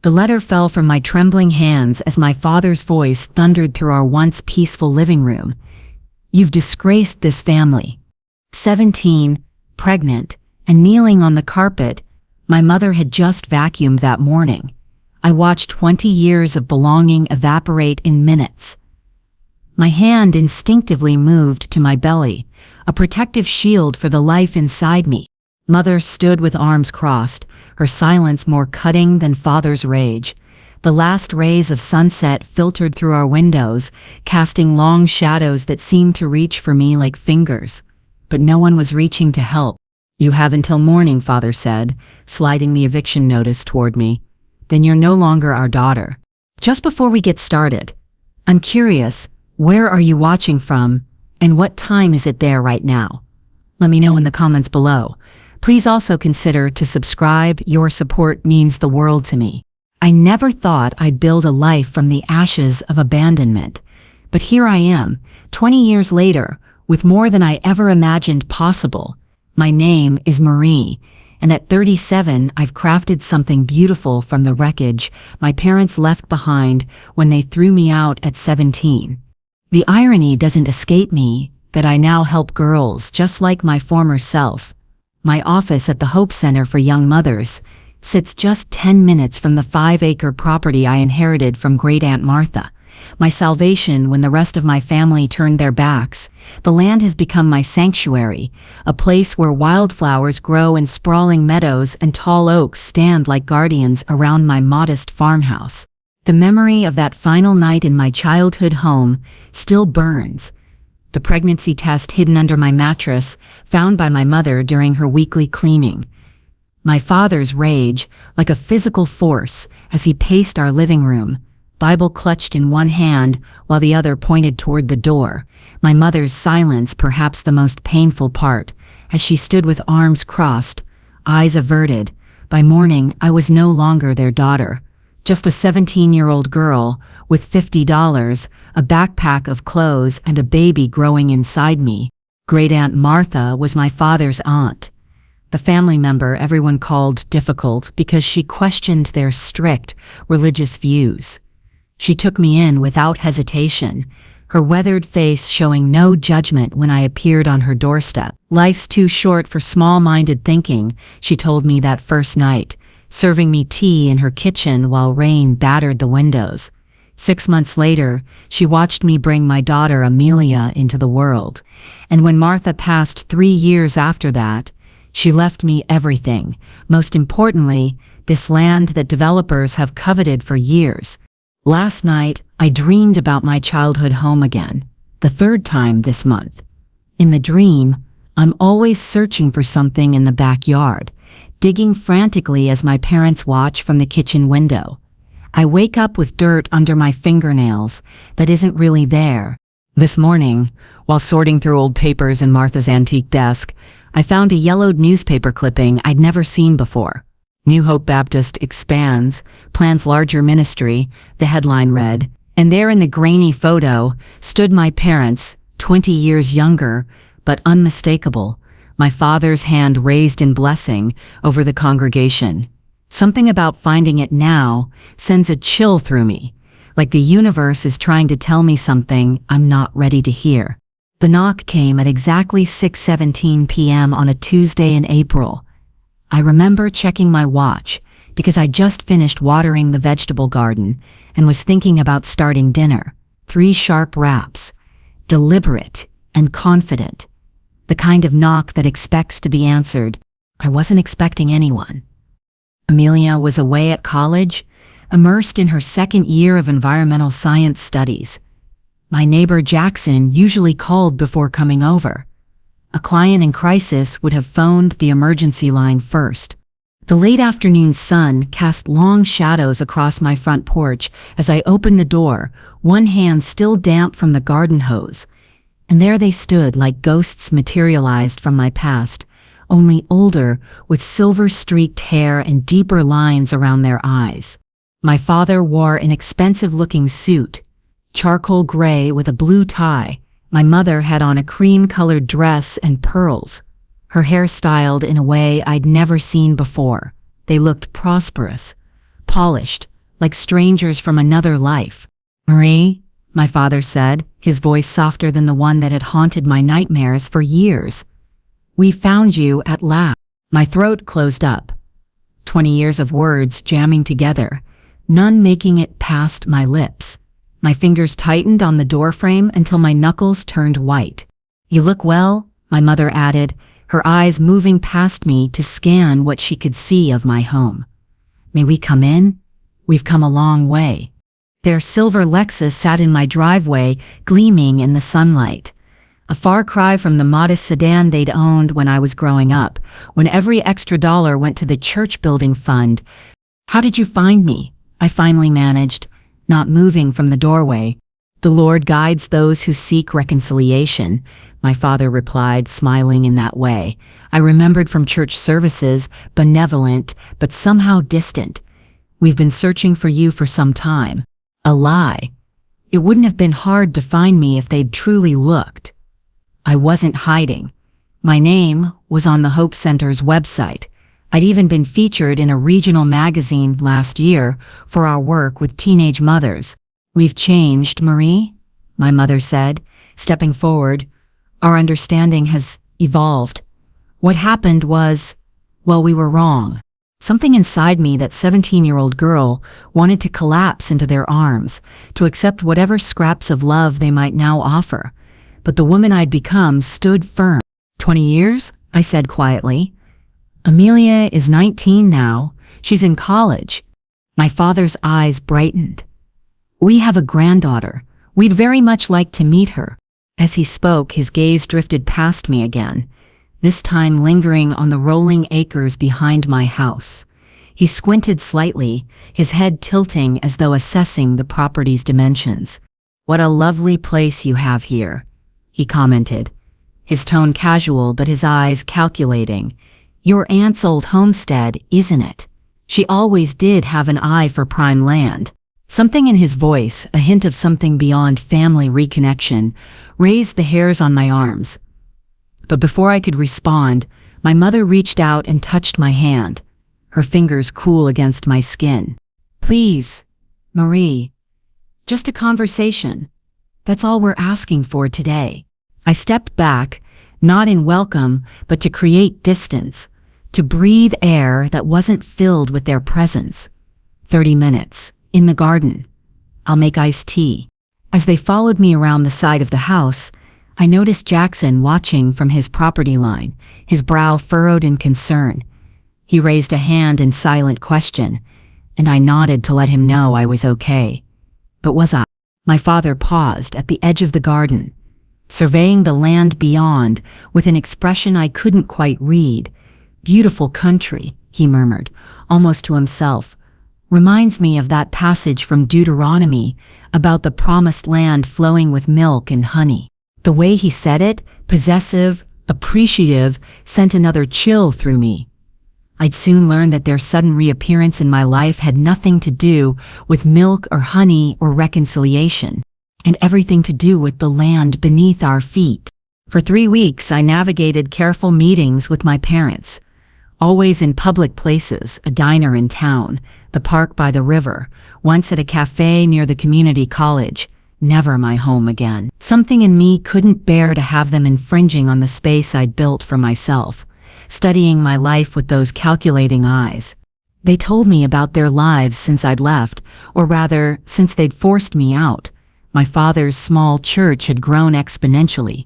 The letter fell from my trembling hands as my father's voice thundered through our once peaceful living room. "You've disgraced this family." 17, pregnant, and kneeling on the carpet, my mother had just vacuumed that morning. I watched 20 years of belonging evaporate in minutes. My hand instinctively moved to my belly, a protective shield for the life inside me. Mother stood with arms crossed, her silence more cutting than father's rage. The last rays of sunset filtered through our windows, casting long shadows that seemed to reach for me like fingers. But no one was reaching to help. "You have until morning," father said, sliding the eviction notice toward me. "Then you're no longer our daughter." Just before we get started, I'm curious, where are you watching from, and what time is it there right now? Let me know in the comments below. Please also consider to subscribe. Your support means the world to me. I never thought I'd build a life from the ashes of abandonment. But here I am, 20 years later, with more than I ever imagined possible. My name is Marie, and at 37 I've crafted something beautiful from the wreckage my parents left behind when they threw me out at 17. The irony doesn't escape me that I now help girls just like my former self. My office at the Hope Center for Young Mothers sits just 10 minutes from the 5-acre property I inherited from Great-Aunt Martha. My salvation when the rest of my family turned their backs. The land has become my sanctuary, a place where wildflowers grow in sprawling meadows and tall oaks stand like guardians around my modest farmhouse. The memory of that final night in my childhood home still burns. The pregnancy test hidden under my mattress, found by my mother during her weekly cleaning. My father's rage, like a physical force, as he paced our living room, Bible clutched in one hand while the other pointed toward the door. My mother's silence, perhaps the most painful part, as she stood with arms crossed, eyes averted. By morning, I was no longer their daughter. Just a 17-year-old girl with $50, a backpack of clothes, and a baby growing inside me. Great-Aunt Martha was my father's aunt, the family member everyone called difficult because she questioned their strict religious views. She took me in without hesitation, her weathered face showing no judgment when I appeared on her doorstep. "Life's too short for small-minded thinking," she told me that first night, serving me tea in her kitchen while rain battered the windows. 6 months later, she watched me bring my daughter Amelia into the world. And when Martha passed 3 years after that, she left me everything. Most importantly, this land that developers have coveted for years. Last night, I dreamed about my childhood home again, the 3rd time this month. In the dream, I'm always searching for something in the backyard, digging frantically as my parents watch from the kitchen window. I wake up with dirt under my fingernails that isn't really there. This morning, while sorting through old papers in Martha's antique desk, I found a yellowed newspaper clipping I'd never seen before. "New Hope Baptist expands, plans larger ministry," the headline read, and there in the grainy photo stood my parents, 20 years younger, but unmistakable, my father's hand raised in blessing over the congregation. Something about finding it now sends a chill through me, like the universe is trying to tell me something I'm not ready to hear. The knock came at exactly 6:17 p.m. on a Tuesday in April. I remember checking my watch because I just finished watering the vegetable garden and was thinking about starting dinner. 3 sharp raps, deliberate and confident. The kind of knock that expects to be answered. I wasn't expecting anyone. Amelia was away at college, immersed in her 2nd year of environmental science studies. My neighbor Jackson usually called before coming over. A client in crisis would have phoned the emergency line first. The late afternoon sun cast long shadows across my front porch as I opened the door, one hand still damp from the garden hose. And there they stood like ghosts materialized from my past, only older, with silver-streaked hair and deeper lines around their eyes. My father wore an expensive-looking suit, charcoal gray with a blue tie. My mother had on a cream-colored dress and pearls, her hair styled in a way I'd never seen before. They looked prosperous, polished, like strangers from another life. "Marie," my father said, his voice softer than the one that had haunted my nightmares for years. "We found you at last." My throat closed up. 20 years of words jamming together, none making it past my lips. My fingers tightened on the doorframe until my knuckles turned white. "You look well," my mother added, her eyes moving past me to scan what she could see of my home. "May we come in? We've come a long way." Their silver Lexus sat in my driveway, gleaming in the sunlight. A far cry from the modest sedan they'd owned when I was growing up, when every extra dollar went to the church building fund. "How did you find me?" I finally managed, not moving from the doorway. "The Lord guides those who seek reconciliation," my father replied, smiling in that way. I remembered from church services, benevolent, but somehow distant. "We've been searching for you for some time." A lie. It wouldn't have been hard to find me if they'd truly looked. I wasn't hiding. My name was on the Hope Center's website. I'd even been featured in a regional magazine last year for our work with teenage mothers. "We've changed, Marie," my mother said, stepping forward. "Our understanding has evolved. What happened was, well, we were wrong." Something inside me, that 17-year-old girl, wanted to collapse into their arms, to accept whatever scraps of love they might now offer. But the woman I'd become stood firm. 20 years? I said quietly. "Amelia is 19 now. She's in college." My father's eyes brightened. "We have a granddaughter. We'd very much like to meet her." As he spoke, his gaze drifted past me again, this time lingering on the rolling acres behind my house. He squinted slightly, his head tilting as though assessing the property's dimensions. "What a lovely place you have here," he commented, his tone casual but his eyes calculating. "Your aunt's old homestead, isn't it? She always did have an eye for prime land." Something in his voice, a hint of something beyond family reconnection, raised the hairs on my arms. But before I could respond, my mother reached out and touched my hand, her fingers cool against my skin. "Please, Marie, just a conversation. That's all we're asking for today." I stepped back, not in welcome, but to create distance, to breathe air that wasn't filled with their presence. 30 minutes, in the garden. "I'll make iced tea." As they followed me around the side of the house, I noticed Jackson watching from his property line, his brow furrowed in concern. He raised a hand in silent question, and I nodded to let him know I was okay. But was I? My father paused at the edge of the garden, surveying the land beyond with an expression I couldn't quite read. "Beautiful country," he murmured, almost to himself. "Reminds me of that passage from Deuteronomy about the promised land flowing with milk and honey." The way he said it, possessive, appreciative, sent another chill through me. I'd soon learn that their sudden reappearance in my life had nothing to do with milk or honey or reconciliation, and everything to do with the land beneath our feet. For 3 weeks, I navigated careful meetings with my parents, always in public places, a diner in town, the park by the river, once at a cafe near the community college. Never my home again. Something in me couldn't bear to have them infringing on the space I'd built for myself, studying my life with those calculating eyes. They told me about their lives since I'd left, or rather, since they'd forced me out. My father's small church had grown exponentially.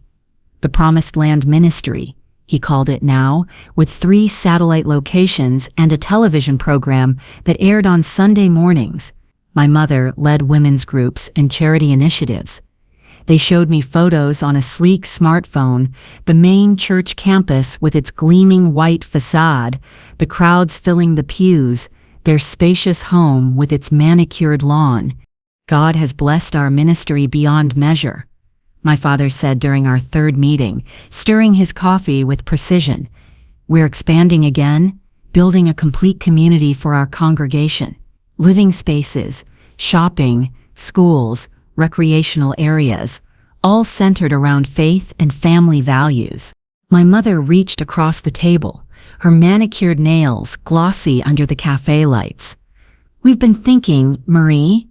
The Promised Land Ministry, he called it now, with 3 satellite locations and a television program that aired on Sunday mornings. My mother led women's groups and charity initiatives. They showed me photos on a sleek smartphone, the main church campus with its gleaming white facade, the crowds filling the pews, their spacious home with its manicured lawn. "God has blessed our ministry beyond measure," my father said during our 3rd meeting, stirring his coffee with precision. "We're expanding again, building a complete community for our congregation. Living spaces, shopping, schools, recreational areas, all centered around faith and family values." My mother reached across the table, her manicured nails glossy under the cafe lights. We've been thinking, Marie.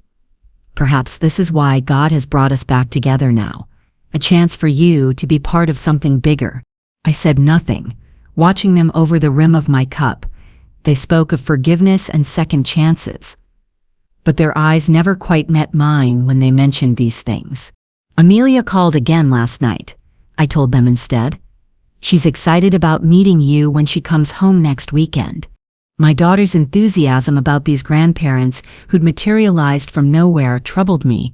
Perhaps this is why God has brought us back together now. A chance for you to be part of something bigger. I said nothing, watching them over the rim of my cup. They spoke of forgiveness and second chances. But their eyes never quite met mine when they mentioned these things. Amelia called again last night, I told them instead. She's excited about meeting you when she comes home next weekend. My daughter's enthusiasm about these grandparents who'd materialized from nowhere troubled me.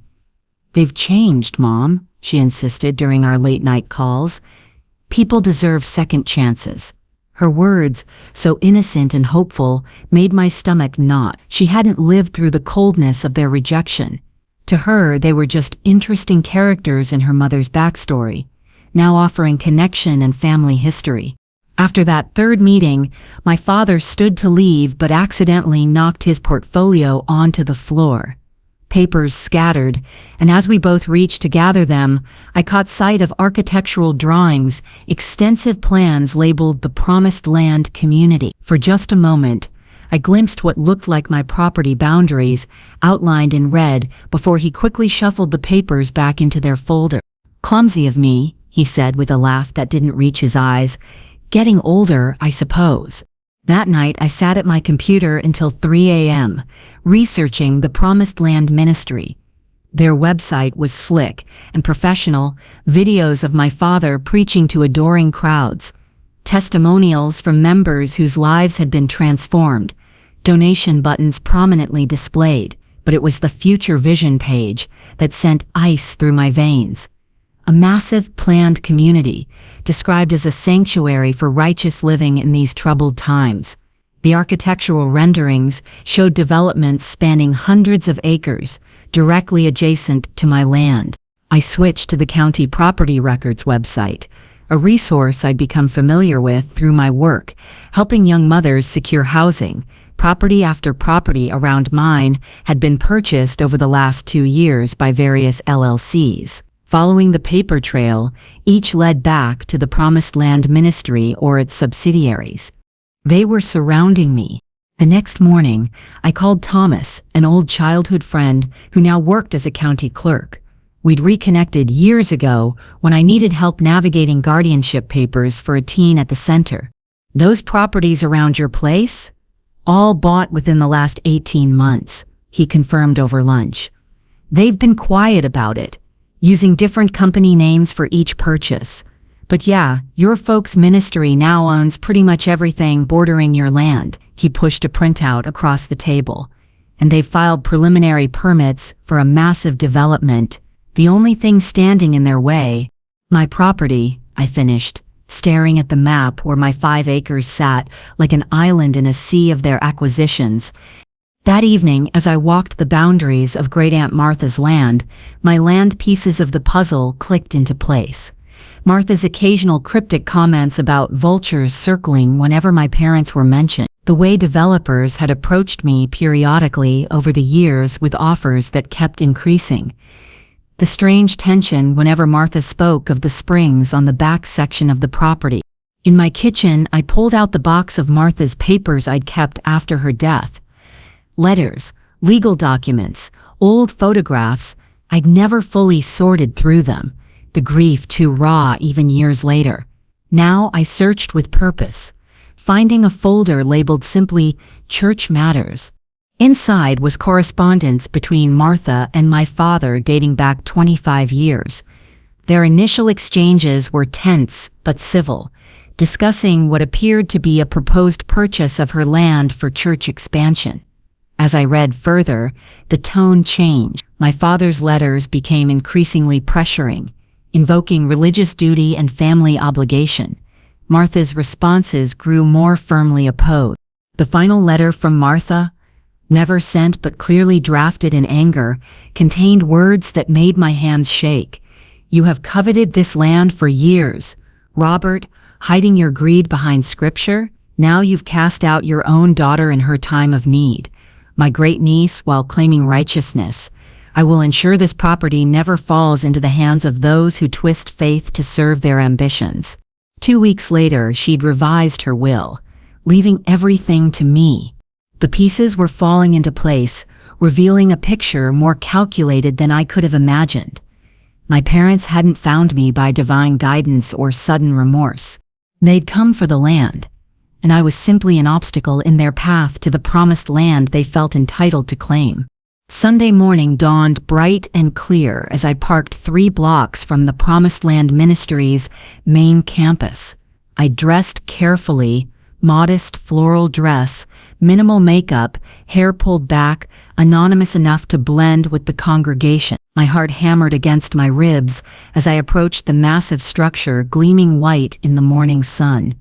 They've changed, Mom, she insisted during our late-night calls. People deserve second chances. Her words, so innocent and hopeful, made my stomach knot. She hadn't lived through the coldness of their rejection. To her, they were just interesting characters in her mother's backstory, now offering connection and family history. After that third meeting, my father stood to leave but accidentally knocked his portfolio onto the floor. Papers scattered, and as we both reached to gather them, I caught sight of architectural drawings, extensive plans labeled the Promised Land Community. For just a moment, I glimpsed what looked like my property boundaries, outlined in red, before he quickly shuffled the papers back into their folder. Clumsy of me, he said with a laugh that didn't reach his eyes. Getting older, I suppose. That night, I sat at my computer until 3 a.m., researching the Promised Land Ministry. Their website was slick and professional, videos of my father preaching to adoring crowds, testimonials from members whose lives had been transformed, donation buttons prominently displayed, but it was the Future Vision page that sent ice through my veins. A massive, planned community, described as a sanctuary for righteous living in these troubled times. The architectural renderings showed developments spanning hundreds of acres, directly adjacent to my land. I switched to the county property records website, a resource I'd become familiar with through my work, helping young mothers secure housing. Property after property around mine had been purchased over the last 2 years by various LLCs. Following the paper trail, each led back to the Promised Land Ministry or its subsidiaries. They were surrounding me. The next morning, I called Thomas, an old childhood friend who now worked as a county clerk. We'd reconnected years ago when I needed help navigating guardianship papers for a teen at the center. Those properties around your place? All bought within the last 18 months, he confirmed over lunch. They've been quiet about it, using different company names for each purchase. But yeah, your folks' ministry now owns pretty much everything bordering your land. He pushed a printout across the table. And they've filed preliminary permits for a massive development. The only thing standing in their way, my property, I finished, staring at the map where my 5 acres sat like an island in a sea of their acquisitions. That evening, as I walked the boundaries of Great Aunt Martha's land, my land pieces of the puzzle clicked into place. Martha's occasional cryptic comments about vultures circling whenever my parents were mentioned, the way developers had approached me periodically over the years with offers that kept increasing, the strange tension whenever Martha spoke of the springs on the back section of the property. In my kitchen, I pulled out the box of Martha's papers I'd kept after her death. Letters, legal documents, old photographs. I'd never fully sorted through them, the grief too raw even years later. Now I searched with purpose, finding a folder labeled simply Church Matters. Inside was correspondence between Martha and my father dating back 25 years. Their initial exchanges were tense but civil, discussing what appeared to be a proposed purchase of her land for church expansion. As I read further, the tone changed. My father's letters became increasingly pressuring, invoking religious duty and family obligation. Martha's responses grew more firmly opposed. The final letter from Martha, never sent but clearly drafted in anger, contained words that made my hands shake. You have coveted this land for years, Robert, hiding your greed behind Scripture. Now you've cast out your own daughter in her time of need. My great niece, while claiming righteousness, I will ensure this property never falls into the hands of those who twist faith to serve their ambitions. 2 weeks later, she'd revised her will, leaving everything to me. The pieces were falling into place, revealing a picture more calculated than I could have imagined. My parents hadn't found me by divine guidance or sudden remorse. They'd come for the land, and I was simply an obstacle in their path to the promised land they felt entitled to claim. Sunday morning dawned bright and clear as I parked 3 blocks from the Promised Land Ministry's main campus. I dressed carefully, modest floral dress, minimal makeup, hair pulled back, anonymous enough to blend with the congregation. My heart hammered against my ribs as I approached the massive structure gleaming white in the morning sun.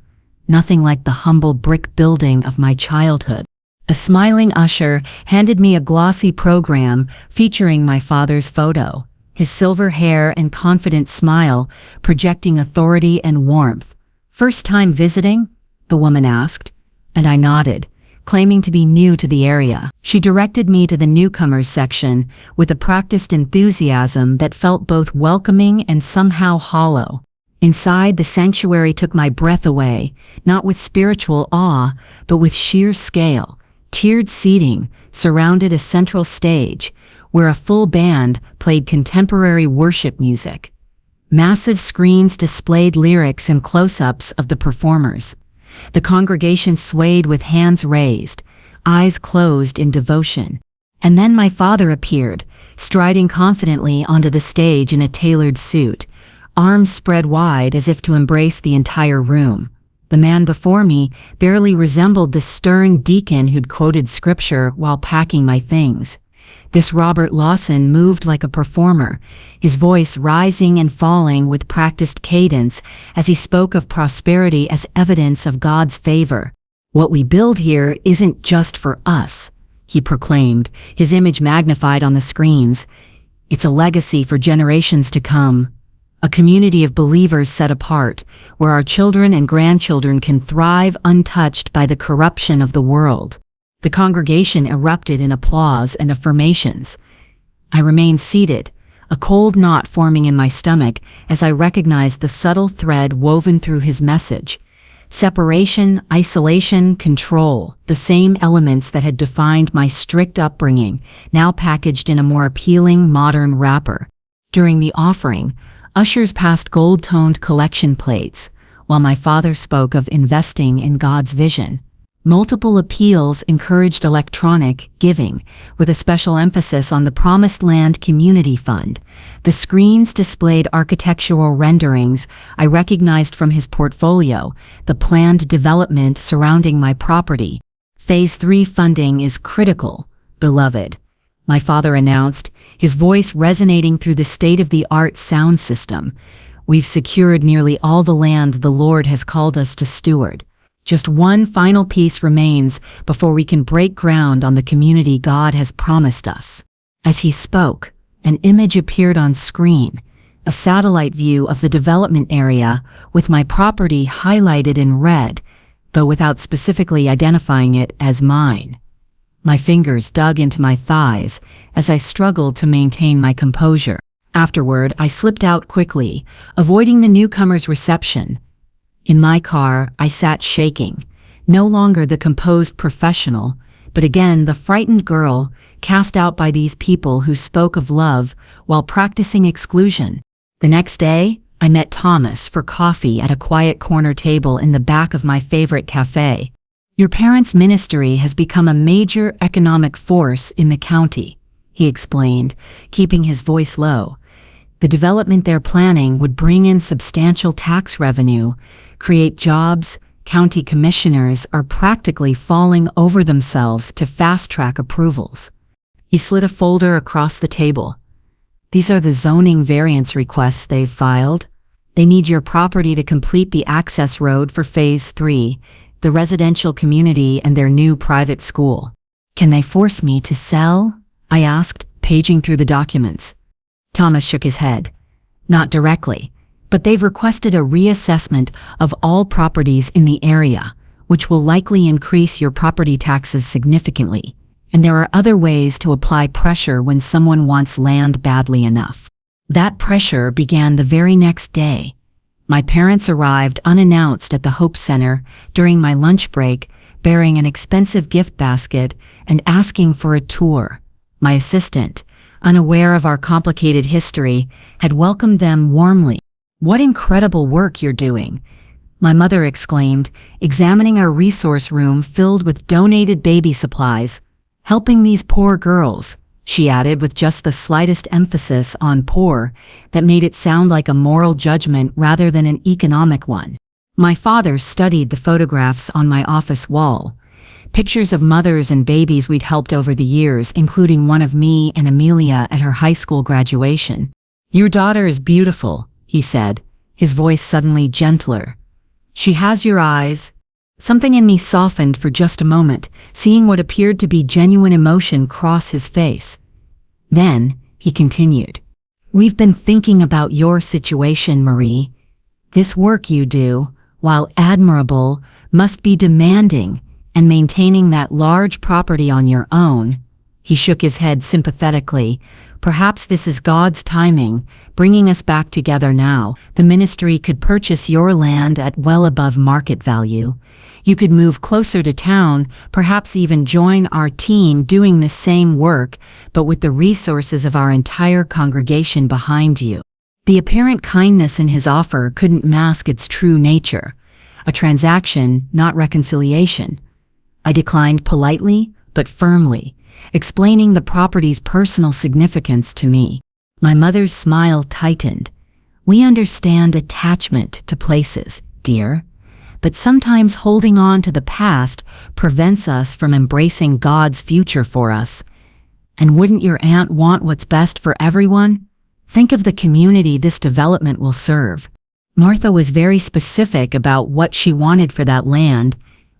Nothing like the humble brick building of my childhood. A smiling usher handed me a glossy program featuring my father's photo, his silver hair and confident smile projecting authority and warmth. "First time visiting?" the woman asked, and I nodded, claiming to be new to the area. She directed me to the newcomers section with a practiced enthusiasm that felt both welcoming and somehow hollow. Inside, the sanctuary took my breath away, not with spiritual awe, but with sheer scale. Tiered seating surrounded a central stage, where a full band played contemporary worship music. Massive screens displayed lyrics and close-ups of the performers. The congregation swayed with hands raised, eyes closed in devotion. And then my father appeared, striding confidently onto the stage in a tailored suit, arms spread wide as if to embrace the entire room. The man before me barely resembled the stern deacon who'd quoted scripture while packing my things. This Robert Lawson moved like a performer, his voice rising and falling with practiced cadence as he spoke of prosperity as evidence of God's favor. "What we build here isn't just for us," he proclaimed, his image magnified on the screens. "It's a legacy for generations to come. A community of believers set apart, where our children and grandchildren can thrive untouched by the corruption of the world." The congregation erupted in applause and affirmations. I remained seated, a cold knot forming in my stomach as I recognized the subtle thread woven through his message. Separation, isolation, control, the same elements that had defined my strict upbringing, now packaged in a more appealing modern wrapper. During the offering, ushers passed gold-toned collection plates, while my father spoke of investing in God's vision. Multiple appeals encouraged electronic giving, with a special emphasis on the Promised Land Community Fund. The screens displayed architectural renderings I recognized from his portfolio, the planned development surrounding my property. "Phase 3 funding is critical, beloved," my father announced, his voice resonating through the state-of-the-art sound system. "We've secured nearly all the land the Lord has called us to steward. Just one final piece remains before we can break ground on the community God has promised us." As he spoke, an image appeared on screen, a satellite view of the development area with my property highlighted in red, though without specifically identifying it as mine. My fingers dug into my thighs as I struggled to maintain my composure. Afterward, I slipped out quickly, avoiding the newcomer's reception. In my car, I sat shaking, no longer the composed professional, but again the frightened girl cast out by these people who spoke of love while practicing exclusion. The next day, I met Thomas for coffee at a quiet corner table in the back of my favorite cafe. "Your parents' ministry has become a major economic force in the county," he explained, keeping his voice low. "The development they're planning would bring in substantial tax revenue, create jobs. County commissioners are practically falling over themselves to fast-track approvals." He slid a folder across the table. "These are the zoning variance requests they've filed. They need your property to complete the access road for Phase 3, the residential community and their new private school." "Can they force me to sell?" I asked, paging through the documents. Thomas shook his head. "Not directly, but they've requested a reassessment of all properties in the area, which will likely increase your property taxes significantly. And there are other ways to apply pressure when someone wants land badly enough." That pressure began the very next day. My parents arrived unannounced at the Hope Center during my lunch break, bearing an expensive gift basket and asking for a tour. My assistant, unaware of our complicated history, had welcomed them warmly. "What incredible work you're doing," my mother exclaimed, examining our resource room filled with donated baby supplies. "Helping these poor girls," she added with just the slightest emphasis on poor that made it sound like a moral judgment rather than an economic one. My father studied the photographs on my office wall. Pictures of mothers and babies we'd helped over the years, including one of me and Amelia at her high school graduation. "Your daughter is beautiful," he said, his voice suddenly gentler. "She has your eyes." Something in me softened for just a moment, seeing what appeared to be genuine emotion cross his face. Then, he continued, "We've been thinking about your situation, Marie. This work you do, while admirable, must be demanding, and maintaining that large property on your own." He shook his head sympathetically. "Perhaps this is God's timing, bringing us back together now. The ministry could purchase your land at well above market value. You could move closer to town, perhaps even join our team doing the same work, but with the resources of our entire congregation behind you." The apparent kindness in his offer couldn't mask its true nature. A transaction, not reconciliation. I declined politely, but firmly, explaining the property's personal significance to me. My mother's smile tightened. "We understand attachment to places, dear, but sometimes holding on to the past prevents us from embracing God's future for us. And wouldn't your aunt want what's best for everyone? Think of the community this development will serve." Martha was very specific about what she wanted for that land,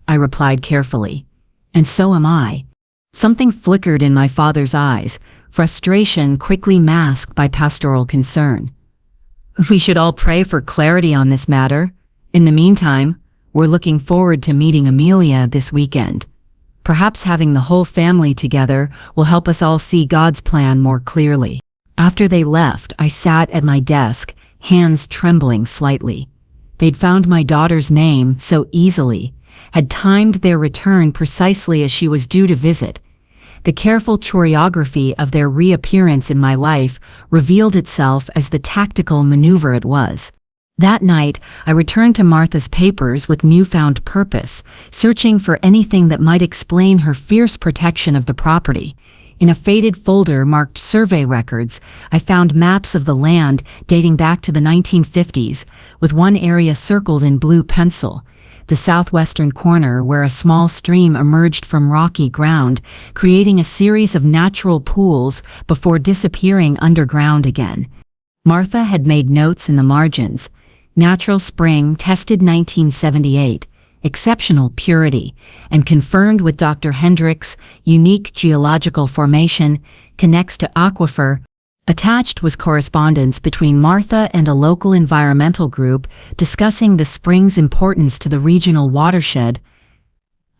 I replied carefully. "And so am I." Something flickered in my father's eyes, frustration quickly masked by pastoral concern. "We should all pray for clarity on this matter. In the meantime, we're looking forward to meeting Amelia this weekend. Perhaps having the whole family together will help us all see God's plan more clearly." After they left, I sat at my desk, hands trembling slightly. They'd found my daughter's name so easily, had timed their return precisely as she was due to visit. The careful choreography of their reappearance in my life revealed itself as the tactical maneuver it was. That night, I returned to Martha's papers with newfound purpose, searching for anything that might explain her fierce protection of the property. In a faded folder marked survey records, I found maps of the land dating back to the 1950s, with one area circled in blue pencil, the southwestern corner where a small stream emerged from rocky ground, creating a series of natural pools before disappearing underground again. Martha had made notes in the margins. Natural spring, tested 1978. Exceptional purity, and confirmed with Dr. Hendricks' unique geological formation, connects to aquifer. Attached was correspondence between Martha and a local environmental group discussing the spring's importance to the regional watershed.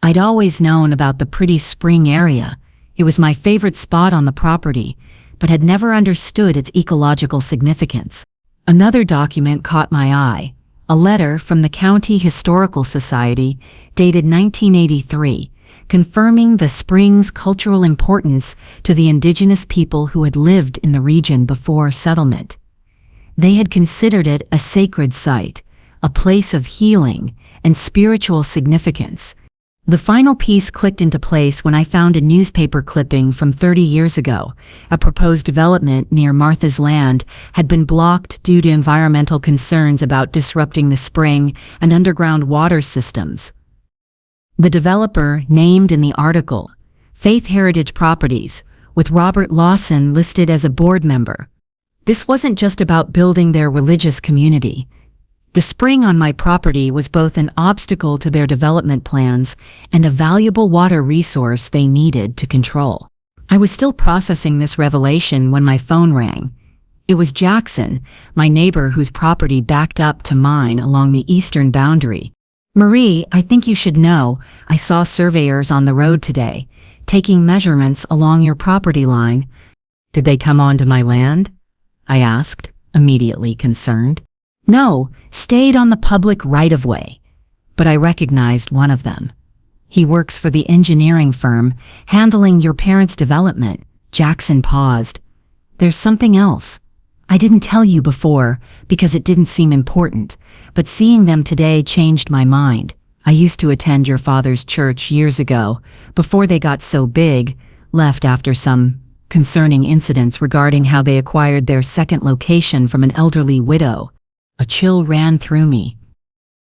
I'd always known about the pretty spring area. It was my favorite spot on the property, but had never understood its ecological significance. Another document caught my eye. A letter from the County Historical Society, dated 1983, confirming the spring's cultural importance to the indigenous people who had lived in the region before settlement. They had considered it a sacred site, a place of healing and spiritual significance. The final piece clicked into place when I found a newspaper clipping from 30 years ago. A proposed development near Martha's land had been blocked due to environmental concerns about disrupting the spring and underground water systems. The developer, named in the article, Faith Heritage Properties, with Robert Lawson listed as a board member. This wasn't just about building their religious community. The spring on my property was both an obstacle to their development plans and a valuable water resource they needed to control. I was still processing this revelation when my phone rang. It was Jackson, my neighbor whose property backed up to mine along the eastern boundary. "Marie, I think you should know, I saw surveyors on the road today, taking measurements along your property line." "Did they come onto my land?" I asked, immediately concerned. "No, stayed on the public right-of-way, but I recognized one of them. He works for the engineering firm, handling your parents' development. Jackson paused. There's something else. I didn't tell you before, because it didn't seem important, but seeing them today changed my mind. I used to attend your father's church years ago, before they got so big, left after some concerning incidents regarding how they acquired their second location from an elderly widow. A chill ran through me.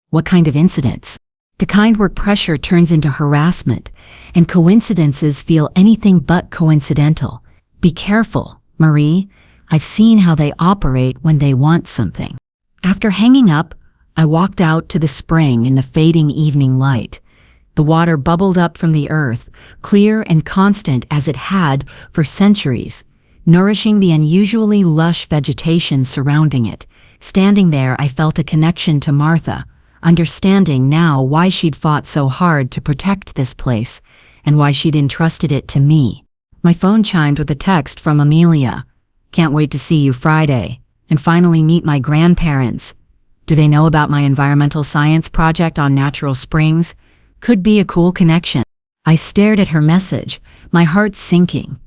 What kind of incidents? The kind where pressure turns into harassment, and coincidences feel anything but coincidental. Be careful, Marie. I've seen how they operate when they want something. After hanging up, I walked out to the spring in the fading evening light. The water bubbled up from the earth, clear and constant as it had for centuries, nourishing the unusually lush vegetation surrounding it. Standing there, I felt a connection to Martha, understanding now why she'd fought so hard to protect this place, and why she'd entrusted it to me. My phone chimed with a text from Amelia. Can't wait to see you Friday, and finally meet my grandparents. Do they know about my environmental science project on natural springs? Could be a cool connection. I stared at her message, my heart sinking.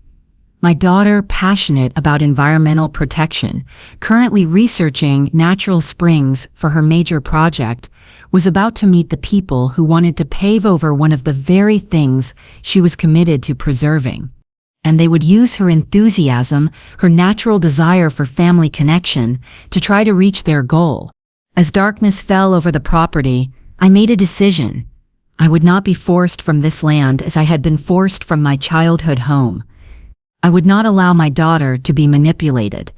My daughter, passionate about environmental protection, currently researching natural springs for her major project, was about to meet the people who wanted to pave over one of the very things she was committed to preserving. And they would use her enthusiasm, her natural desire for family connection, to try to reach their goal. As darkness fell over the property, I made a decision. I would not be forced from this land as I had been forced from my childhood home. I would not allow my daughter to be manipulated,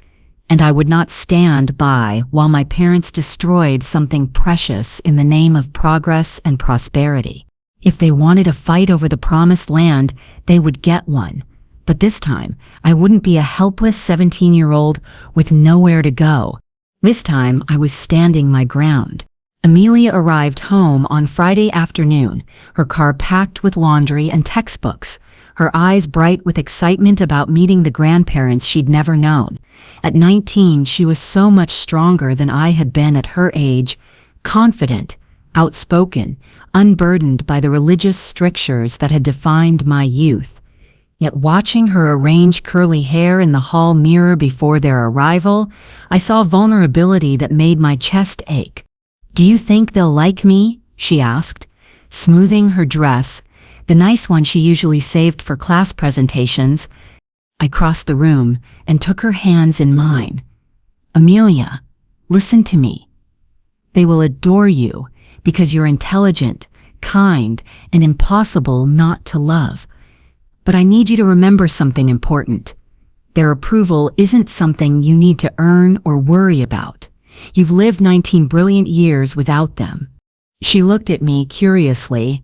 and I would not stand by while my parents destroyed something precious in the name of progress and prosperity. If they wanted a fight over the promised land, they would get one. But this time, I wouldn't be a helpless 17-year-old with nowhere to go. This time, I was standing my ground. Amelia arrived home on Friday afternoon, her car packed with laundry and textbooks, her eyes bright with excitement about meeting the grandparents she'd never known. At 19, she was so much stronger than I had been at her age, confident, outspoken, unburdened by the religious strictures that had defined my youth. Yet watching her arrange curly hair in the hall mirror before their arrival, I saw vulnerability that made my chest ache. "Do you think they'll like me?" she asked, smoothing her dress, the nice one she usually saved for class presentations. I crossed the room and took her hands in mine. "Amelia, listen to me. They will adore you because you're intelligent, kind, and impossible not to love. But I need you to remember something important. Their approval isn't something you need to earn or worry about. You've lived 19 brilliant years without them." She looked at me curiously.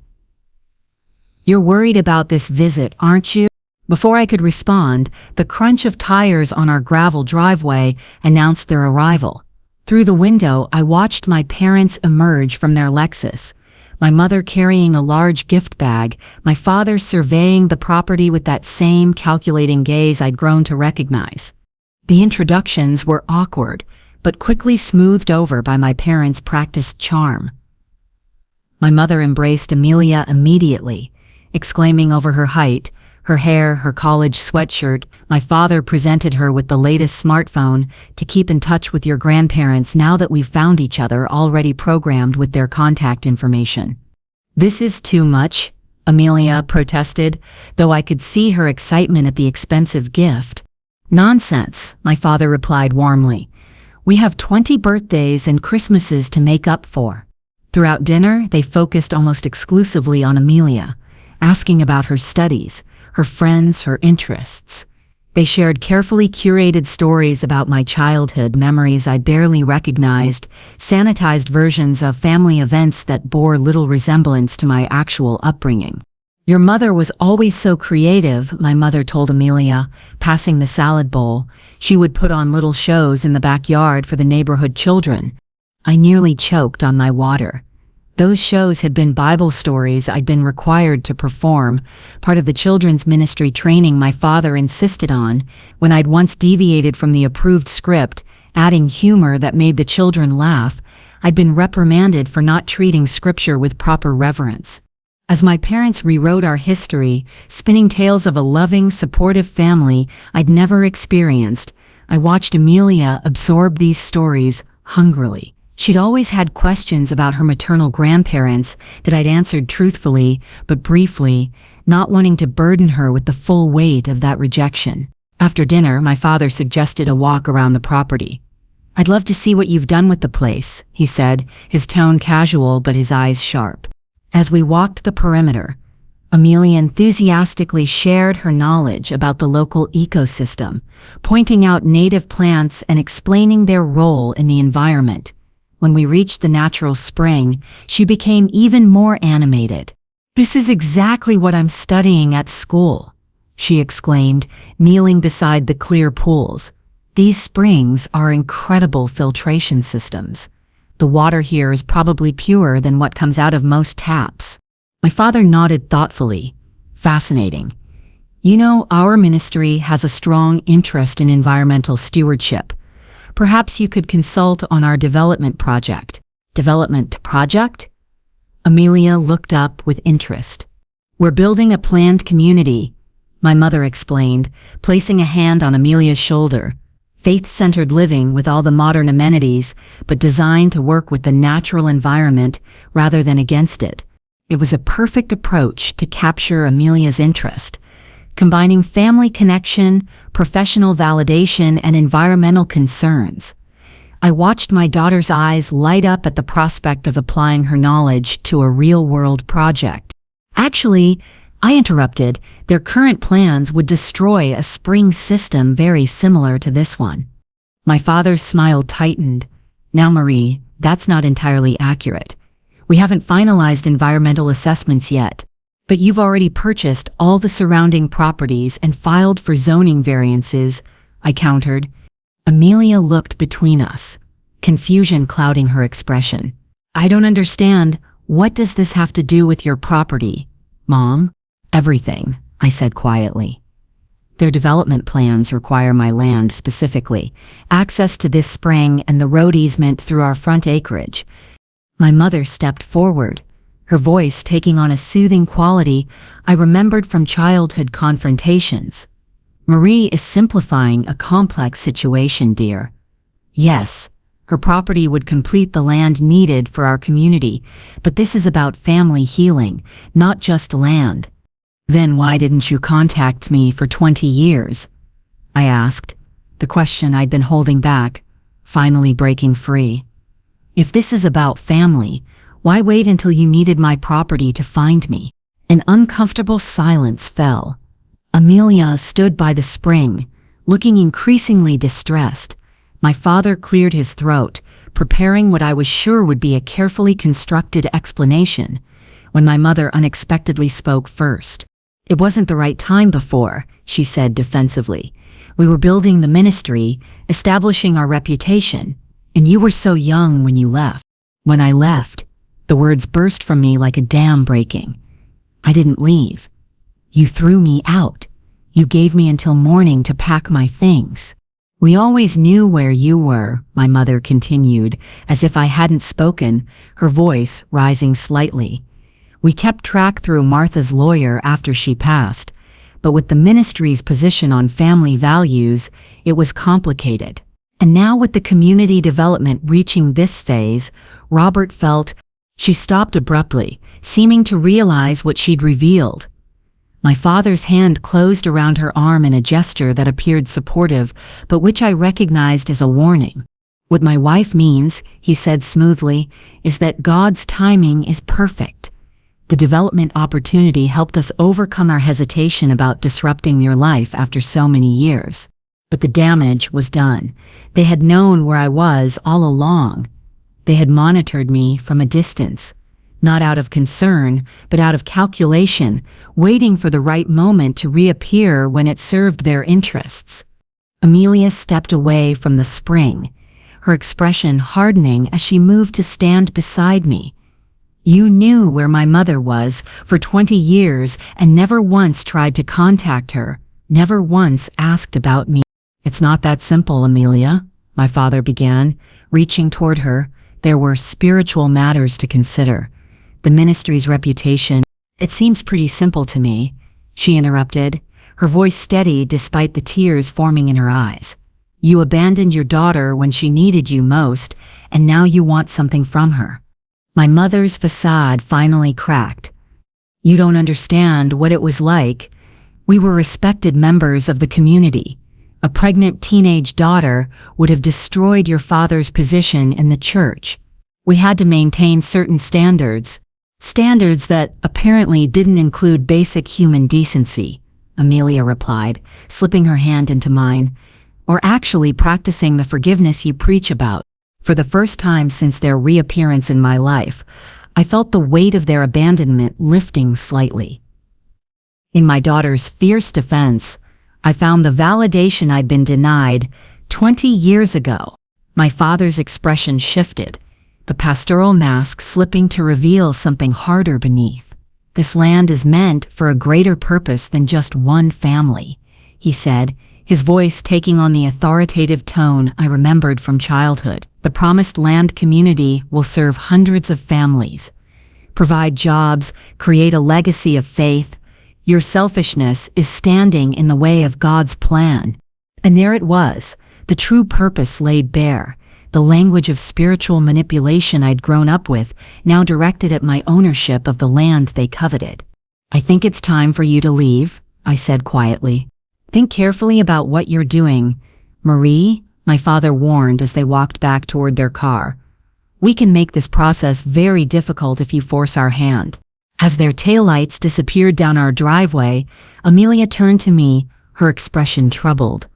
"You're worried about this visit, aren't you?" Before I could respond, the crunch of tires on our gravel driveway announced their arrival. Through the window, I watched my parents emerge from their Lexus, my mother carrying a large gift bag, my father surveying the property with that same calculating gaze I'd grown to recognize. The introductions were awkward, but quickly smoothed over by my parents' practiced charm. My mother embraced Amelia immediately, exclaiming over her height, her hair, her college sweatshirt. My father presented her with the latest smartphone to keep in touch with your grandparents now that we've found each other, already programmed with their contact information. "This is too much," Amelia protested, though I could see her excitement at the expensive gift. "Nonsense," my father replied warmly. "We have 20 birthdays and Christmases to make up for." Throughout dinner, they focused almost exclusively on Amelia, asking about her studies, her friends, her interests. They shared carefully curated stories about my childhood, memories I barely recognized, sanitized versions of family events that bore little resemblance to my actual upbringing. "Your mother was always so creative," my mother told Amelia, passing the salad bowl. "She would put on little shows in the backyard for the neighborhood children." I nearly choked on my water. Those shows had been Bible stories I'd been required to perform, part of the children's ministry training my father insisted on. When I'd once deviated from the approved script, adding humor that made the children laugh, I'd been reprimanded for not treating scripture with proper reverence. As my parents rewrote our history, spinning tales of a loving, supportive family I'd never experienced, I watched Amelia absorb these stories hungrily. She'd always had questions about her maternal grandparents that I'd answered truthfully, but briefly, not wanting to burden her with the full weight of that rejection. After dinner, my father suggested a walk around the property. "I'd love to see what you've done with the place," he said, his tone casual but his eyes sharp. As we walked the perimeter, Amelia enthusiastically shared her knowledge about the local ecosystem, pointing out native plants and explaining their role in the environment. When we reached the natural spring, she became even more animated. "This is exactly what I'm studying at school," she exclaimed, kneeling beside the clear pools. "These springs are incredible filtration systems. The water here is probably purer than what comes out of most taps." My father nodded thoughtfully. "Fascinating. You know, our ministry has a strong interest in environmental stewardship. Perhaps you could consult on our development project." "Development project?" Amelia looked up with interest. "We're building a planned community," my mother explained, placing a hand on Amelia's shoulder. "Faith-centered living with all the modern amenities, but designed to work with the natural environment rather than against it." It was a perfect approach to capture Amelia's interest, combining family connection, professional validation, and environmental concerns. I watched my daughter's eyes light up at the prospect of applying her knowledge to a real-world project. "Actually," I interrupted, "their current plans would destroy a spring system very similar to this one." My father's smile tightened. "Now, Marie, that's not entirely accurate. We haven't finalized environmental assessments yet, but you've already purchased all the surrounding properties and filed for zoning variances," I countered. Amelia looked between us, confusion clouding her expression. "I don't understand. What does this have to do with your property, Mom?" "Everything," I said quietly. "Their development plans require my land specifically, access to this spring and the road easement through our front acreage." My mother stepped forward, her voice taking on a soothing quality I remembered from childhood confrontations. "Marie is simplifying a complex situation, dear. Yes, her property would complete the land needed for our community, but this is about family healing, not just land." "Then why didn't you contact me for 20 years? I asked, the question I'd been holding back, finally breaking free. "If this is about family, why wait until you needed my property to find me?" An uncomfortable silence fell. Amelia stood by the spring, looking increasingly distressed. My father cleared his throat, preparing what I was sure would be a carefully constructed explanation, when my mother unexpectedly spoke first. "It wasn't the right time before," she said defensively. "We were building the ministry, establishing our reputation, and you were so young when you left." "When I left," the words burst from me like a dam breaking. "I didn't leave. You threw me out. You gave me until morning to pack my things." "We always knew where you were," my mother continued, as if I hadn't spoken, her voice rising slightly. "We kept track through Martha's lawyer after she passed, but with the ministry's position on family values, it was complicated. And now with the community development reaching this phase, Robert felt..." She stopped abruptly, seeming to realize what she'd revealed. My father's hand closed around her arm in a gesture that appeared supportive, but which I recognized as a warning. "What my wife means," he said smoothly, "is that God's timing is perfect. The development opportunity helped us overcome our hesitation about disrupting your life after so many years. But the damage was done. They had known where I was all along. They had monitored me from a distance, not out of concern, but out of calculation, waiting for the right moment to reappear when it served their interests." Amelia stepped away from the spring, her expression hardening as she moved to stand beside me. "You knew where my mother was for 20 years and never once tried to contact her, never once asked about me." "It's not that simple, Amelia," my father began, reaching toward her. "There were spiritual matters to consider. The ministry's reputation, It seems pretty simple to me, she interrupted, her voice steady despite the tears forming in her eyes. You abandoned your daughter when she needed you most, and now you want something from her. My mother's facade finally cracked. You don't understand what it was like. We were respected members of the community. A pregnant teenage daughter would have destroyed your father's position in the church. We had to maintain certain standards that apparently didn't include basic human decency, Amelia replied, slipping her hand into mine, or actually practicing the forgiveness you preach about. For the first time since their reappearance in my life, I felt the weight of their abandonment lifting slightly. In my daughter's fierce defense, I found the validation I'd been denied 20 years ago. My father's expression shifted, the pastoral mask slipping to reveal something harder beneath. This land is meant for a greater purpose than just one family, he said, his voice taking on the authoritative tone I remembered from childhood. The promised land community will serve hundreds of families, provide jobs, create a legacy of faith. Your selfishness is standing in the way of God's plan. And there it was, the true purpose laid bare, the language of spiritual manipulation I'd grown up with, now directed at my ownership of the land they coveted. I think it's time for you to leave, I said quietly. Think carefully about what you're doing, Marie, my father warned as they walked back toward their car. We can make this process very difficult if you force our hand. As their taillights disappeared down our driveway, Amelia turned to me, her expression troubled.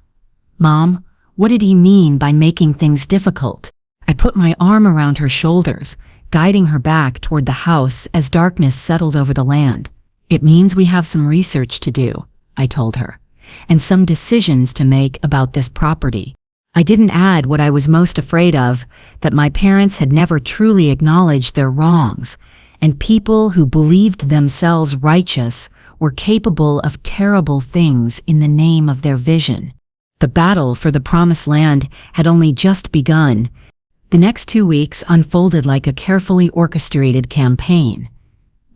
Mom, what did he mean by making things difficult? I put my arm around her shoulders, guiding her back toward the house as darkness settled over the land. It means we have some research to do, I told her, and some decisions to make about this property. I didn't add what I was most afraid of, that my parents had never truly acknowledged their wrongs, and people who believed themselves righteous were capable of terrible things in the name of their vision. The battle for the promised land had only just begun. The next 2 weeks unfolded like a carefully orchestrated campaign.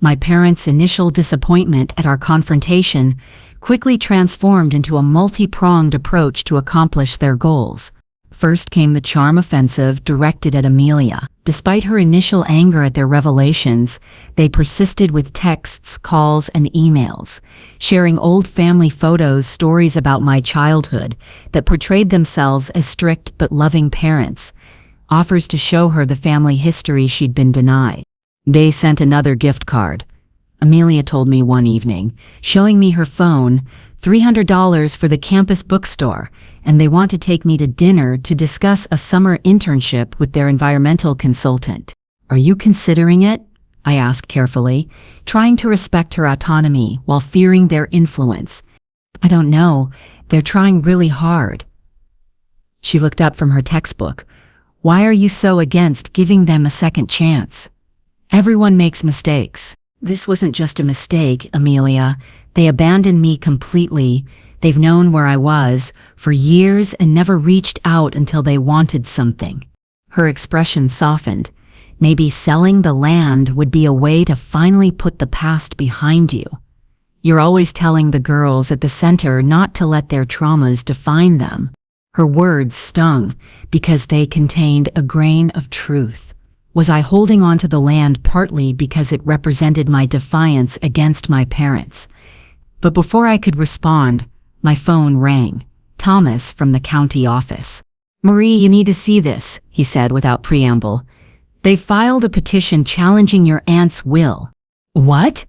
My parents' initial disappointment at our confrontation quickly transformed into a multi-pronged approach to accomplish their goals. First came the charm offensive directed at Amelia. Despite her initial anger at their revelations, they persisted with texts, calls, and emails, sharing old family photos, stories about my childhood that portrayed themselves as strict but loving parents, offers to show her the family history she'd been denied. They sent another gift card, Amelia told me one evening, showing me her phone, $300 for the campus bookstore, and they want to take me to dinner to discuss a summer internship with their environmental consultant. Are you considering it? I asked carefully, trying to respect her autonomy while fearing their influence. I don't know. They're trying really hard. She looked up from her textbook. Why are you so against giving them a second chance? Everyone makes mistakes. This wasn't just a mistake, Amelia. They abandoned me completely. They've known where I was for years and never reached out until they wanted something. Her expression softened. Maybe selling the land would be a way to finally put the past behind you. You're always telling the girls at the center not to let their traumas define them. Her words stung because they contained a grain of truth. Was I holding on to the land partly because it represented my defiance against my parents? But before I could respond, my phone rang. Thomas from the county office. Marie, you need to see this, he said without preamble. They filed a petition challenging your aunt's will. What?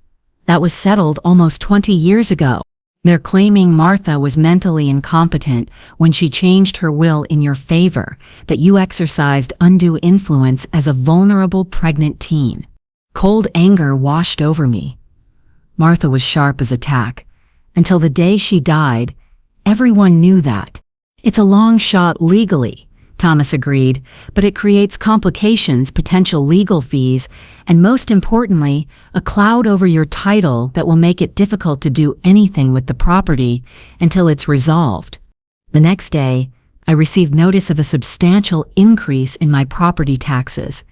That was settled almost 20 years ago. They're claiming Martha was mentally incompetent when she changed her will in your favor, that you exercised undue influence as a vulnerable pregnant teen. Cold anger washed over me. Martha was sharp as a tack. Until the day she died, everyone knew that. It's a long shot legally, Thomas agreed, but it creates complications, potential legal fees, and most importantly, a cloud over your title that will make it difficult to do anything with the property until it's resolved. The next day, I received notice of a substantial increase in my property taxes.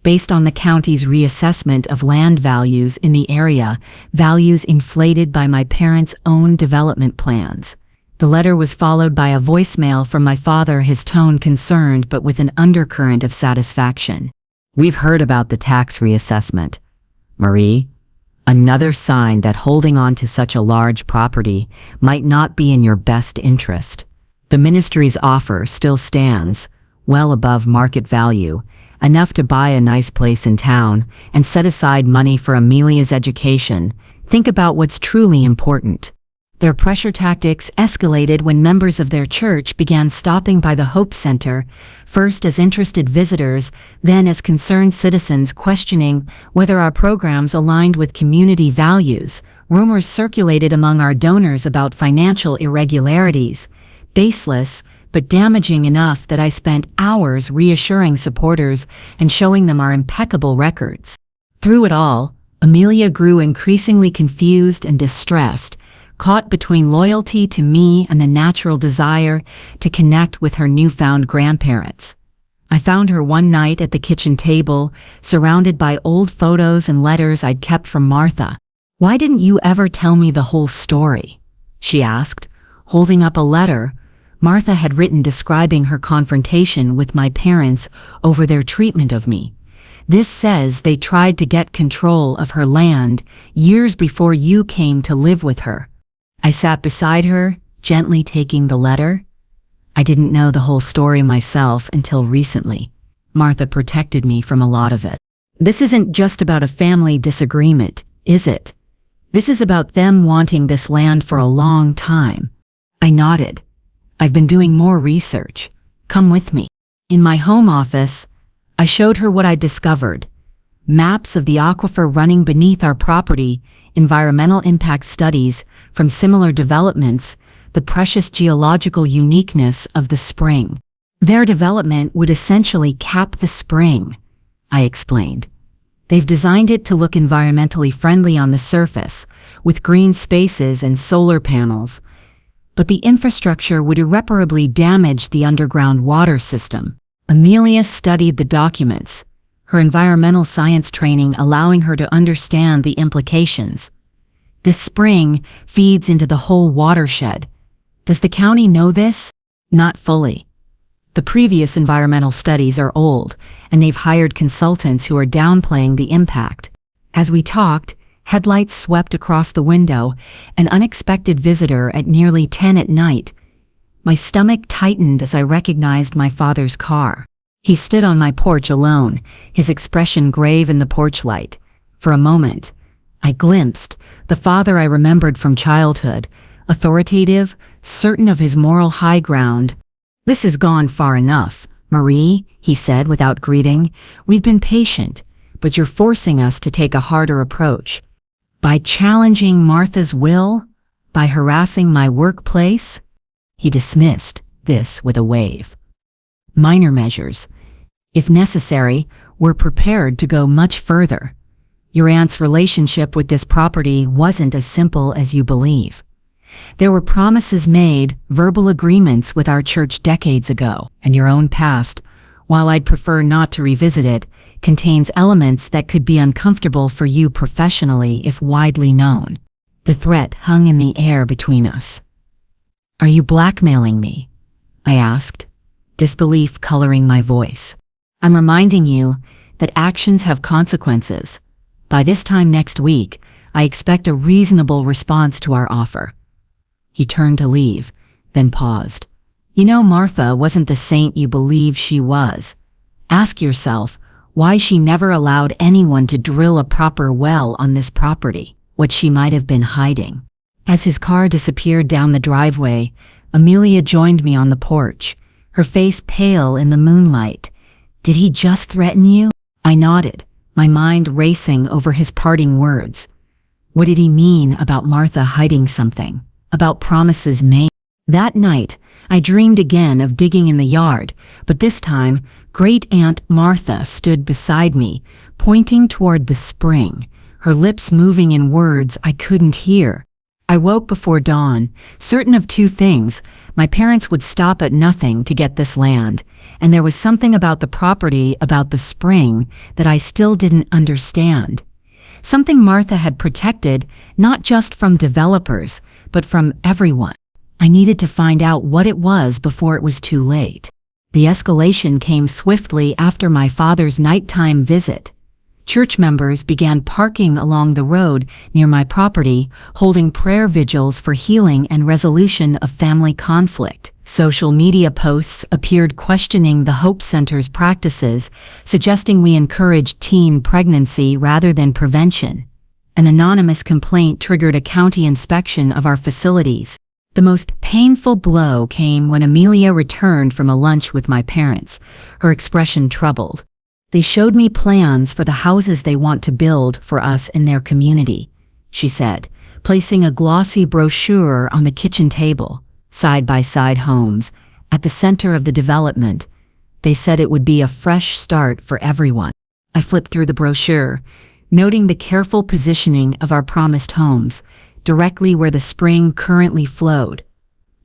based on the county's reassessment of land values in the area, values inflated by my parents' own development plans. The letter was followed by a voicemail from my father, his tone concerned but with an undercurrent of satisfaction. "We've heard about the tax reassessment, Marie. Another sign that holding on to such a large property might not be in your best interest. The ministry's offer still stands, well above market value, enough to buy a nice place in town and set aside money for Amelia's education. Think about what's truly important." Their pressure tactics escalated when members of their church began stopping by the Hope Center, first as interested visitors, then as concerned citizens questioning whether our programs aligned with community values. Rumors circulated among our donors about financial irregularities, baseless but damaging enough that I spent hours reassuring supporters and showing them our impeccable records. Through it all, Amelia grew increasingly confused and distressed, caught between loyalty to me and the natural desire to connect with her newfound grandparents. I found her one night at the kitchen table, surrounded by old photos and letters I'd kept from Martha. "Why didn't you ever tell me the whole story?" she asked, holding up a letter Martha had written describing her confrontation with my parents over their treatment of me. "This says they tried to get control of her land years before you came to live with her." I sat beside her, gently taking the letter. I didn't know the whole story myself until recently. Martha protected me from a lot of it. "This isn't just about a family disagreement, is it? This is about them wanting this land for a long time." I nodded. "I've been doing more research. Come with me." In my home office, I showed her what I'd discovered. Maps of the aquifer running beneath our property, environmental impact studies from similar developments, the precious geological uniqueness of the spring. Their development would essentially cap the spring, I explained. They've designed it to look environmentally friendly on the surface, with green spaces and solar panels, but the infrastructure would irreparably damage the underground water system. Amelia studied the documents, her environmental science training allowing her to understand the implications. This spring feeds into the whole watershed. Does the county know this? Not fully. The previous environmental studies are old, and they've hired consultants who are downplaying the impact. As we talked, headlights swept across the window, an unexpected visitor at nearly 10 at night. My stomach tightened as I recognized my father's car. He stood on my porch alone, his expression grave in the porch light. For a moment, I glimpsed the father I remembered from childhood, authoritative, certain of his moral high ground. "This has gone far enough, Marie," he said without greeting. "We've been patient, but you're forcing us to take a harder approach. By challenging Martha's will? By harassing my workplace?" He dismissed this with a wave. "Minor measures. If necessary, we're prepared to go much further. Your aunt's relationship with this property wasn't as simple as you believe. There were promises made, verbal agreements with our church decades ago, and your own past, while I'd prefer not to revisit it, contains elements that could be uncomfortable for you professionally if widely known." The threat hung in the air between us. "Are you blackmailing me?" I asked, disbelief coloring my voice. "I'm reminding you that actions have consequences. By this time next week, I expect a reasonable response to our offer." He turned to leave, then paused. "You know, Martha wasn't the saint you believe she was. Ask yourself why she never allowed anyone to drill a proper well on this property, what she might have been hiding." As his car disappeared down the driveway, Amelia joined me on the porch, her face pale in the moonlight. "Did he just threaten you?" I nodded, my mind racing over his parting words. What did he mean about Martha hiding something? About promises made? That night, I dreamed again of digging in the yard, but this time, Great Aunt Martha stood beside me, pointing toward the spring, her lips moving in words I couldn't hear. I woke before dawn, certain of two things. My parents would stop at nothing to get this land, and there was something about the property, about the spring, that I still didn't understand. Something Martha had protected, not just from developers, but from everyone. I needed to find out what it was before it was too late. The escalation came swiftly after my father's nighttime visit. Church members began parking along the road near my property, holding prayer vigils for healing and resolution of family conflict. Social media posts appeared questioning the Hope Center's practices, suggesting we encourage teen pregnancy rather than prevention. An anonymous complaint triggered a county inspection of our facilities. The most painful blow came when Amelia returned from a lunch with my parents, her expression troubled. They showed me plans for the houses they want to build for us in their community, she said, placing a glossy brochure on the kitchen table. Side-by-side homes, at the center of the development. They said it would be a fresh start for everyone. I flipped through the brochure, noting the careful positioning of our promised homes, directly where the spring currently flowed.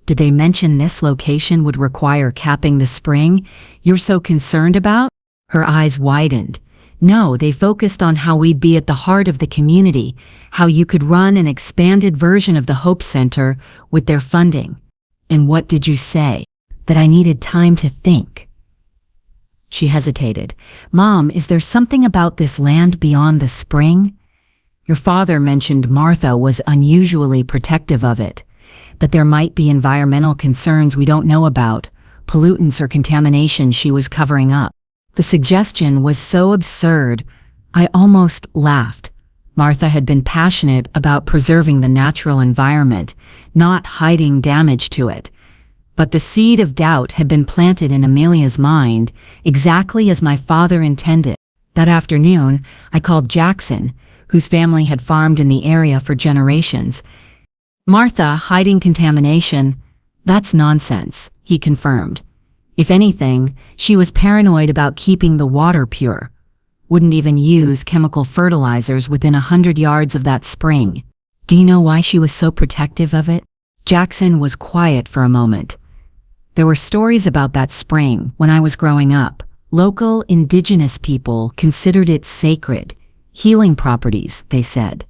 Did they mention this location would require capping the spring you're so concerned about? Her eyes widened. No, they focused on how we'd be at the heart of the community, how you could run an expanded version of the Hope Center with their funding. And what did you say? That I needed time to think. She hesitated. Mom, is there something about this land beyond the spring? Your father mentioned Martha was unusually protective of it, that there might be environmental concerns we don't know about, pollutants or contamination she was covering up. The suggestion was so absurd, I almost laughed. Martha had been passionate about preserving the natural environment, not hiding damage to it. But the seed of doubt had been planted in Amelia's mind, exactly as my father intended. That afternoon, I called Jackson, whose family had farmed in the area for generations. Martha hiding contamination, that's nonsense, he confirmed. If anything, she was paranoid about keeping the water pure. Wouldn't even use chemical fertilizers within 100 yards of that spring. Do you know why she was so protective of it? Jackson was quiet for a moment. There were stories about that spring when I was growing up. Local indigenous people considered it sacred, healing properties, they said.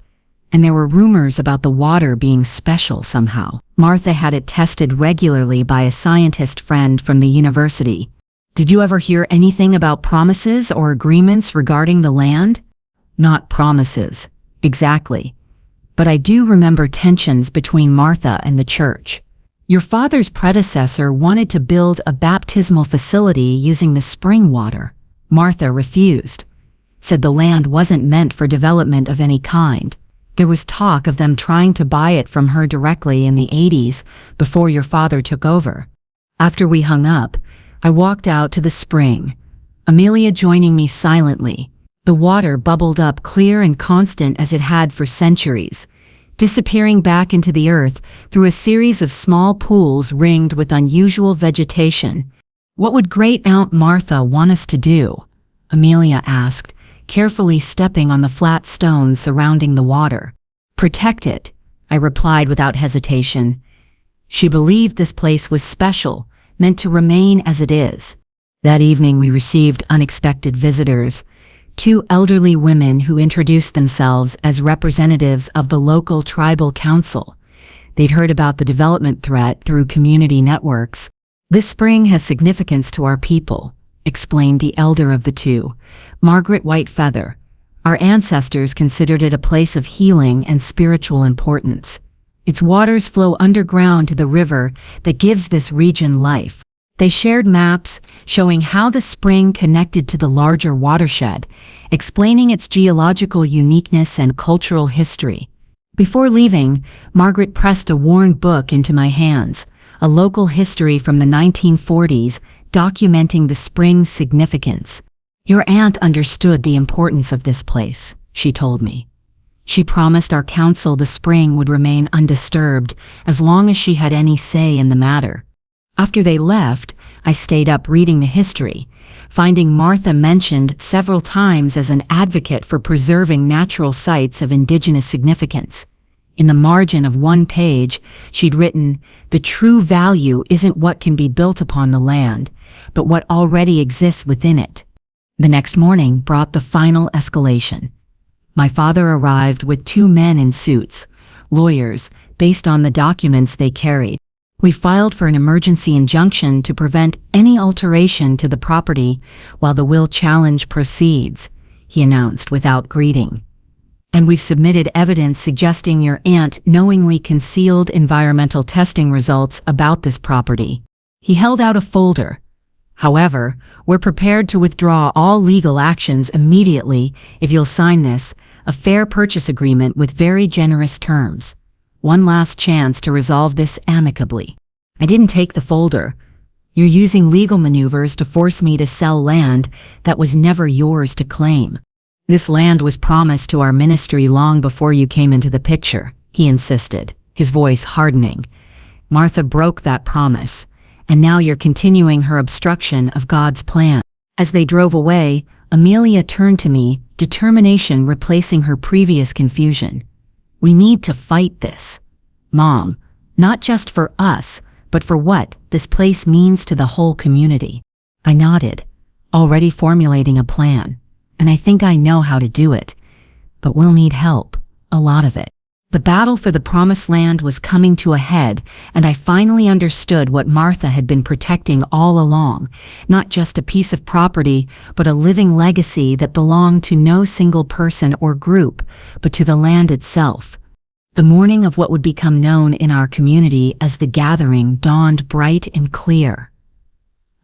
And there were rumors about the water being special somehow. Martha had it tested regularly by a scientist friend from the university. Did you ever hear anything about promises or agreements regarding the land? Not promises, exactly. But I do remember tensions between Martha and the church. Your father's predecessor wanted to build a baptismal facility using the spring water. Martha refused, said the land wasn't meant for development of any kind. There was talk of them trying to buy it from her directly in the 80s, before your father took over. After we hung up, I walked out to the spring, Amelia joining me silently. The water bubbled up clear and constant as it had for centuries, disappearing back into the earth through a series of small pools ringed with unusual vegetation. What would Great-Aunt Martha want us to do? Amelia asked, carefully stepping on the flat stones surrounding the water. Protect it, I replied without hesitation. She believed this place was special, meant to remain as it is. That evening we received unexpected visitors, two elderly women who introduced themselves as representatives of the local tribal council. They'd heard about the development threat through community networks. This spring has significance to our people, explained the elder of the two, Margaret Whitefeather. Our ancestors considered it a place of healing and spiritual importance. Its waters flow underground to the river that gives this region life. They shared maps showing how the spring connected to the larger watershed, explaining its geological uniqueness and cultural history. Before leaving, Margaret pressed a worn book into my hands, a local history from the 1940s documenting the spring's significance. Your aunt understood the importance of this place, she told me. She promised our council the spring would remain undisturbed as long as she had any say in the matter. After they left, I stayed up reading the history, finding Martha mentioned several times as an advocate for preserving natural sites of indigenous significance. In the margin of one page, she'd written, "The true value isn't what can be built upon the land, but what already exists within it." The next morning brought the final escalation. My father arrived with two men in suits, lawyers, based on the documents they carried. We filed for an emergency injunction to prevent any alteration to the property while the will challenge proceeds, he announced without greeting. "And we've submitted evidence suggesting your aunt knowingly concealed environmental testing results about this property." He held out a folder. "However, we're prepared to withdraw all legal actions immediately if you'll sign this, a fair purchase agreement with very generous terms. One last chance to resolve this amicably." I didn't take the folder. "You're using legal maneuvers to force me to sell land that was never yours to claim. This land was promised to our ministry long before you came into the picture," he insisted, his voice hardening. "Martha broke that promise, and now you're continuing her obstruction of God's plan." As they drove away, Amelia turned to me, determination replacing her previous confusion. "We need to fight this, Mom, not just for us, but for what this place means to the whole community." I nodded, already formulating a plan, "and I think I know how to do it, but we'll need help, a lot of it." The battle for the promised land was coming to a head, and I finally understood what Martha had been protecting all along, not just a piece of property, but a living legacy that belonged to no single person or group, but to the land itself. The morning of what would become known in our community as the Gathering dawned bright and clear.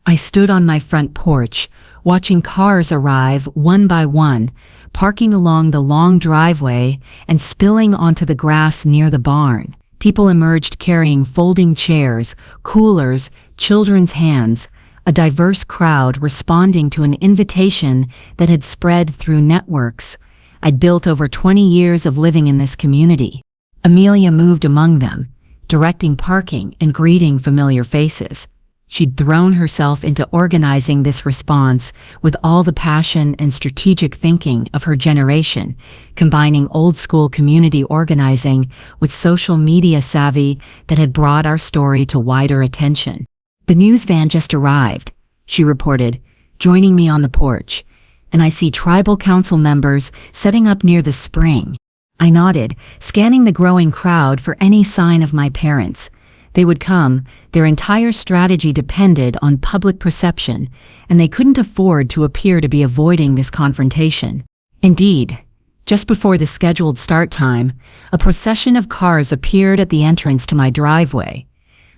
I stood on my front porch, watching cars arrive one by one, parking along the long driveway and spilling onto the grass near the barn. People emerged carrying folding chairs, coolers, children's hands, a diverse crowd responding to an invitation that had spread through networks I'd built over 20 years of living in this community. Amelia moved among them, directing parking and greeting familiar faces. She'd thrown herself into organizing this response with all the passion and strategic thinking of her generation, combining old-school community organizing with social media savvy that had brought our story to wider attention. "The news van just arrived," she reported, joining me on the porch, "and I see tribal council members setting up near the spring." I nodded, scanning the growing crowd for any sign of my parents. They would come, their entire strategy depended on public perception, and they couldn't afford to appear to be avoiding this confrontation. Indeed, just before the scheduled start time, a procession of cars appeared at the entrance to my driveway.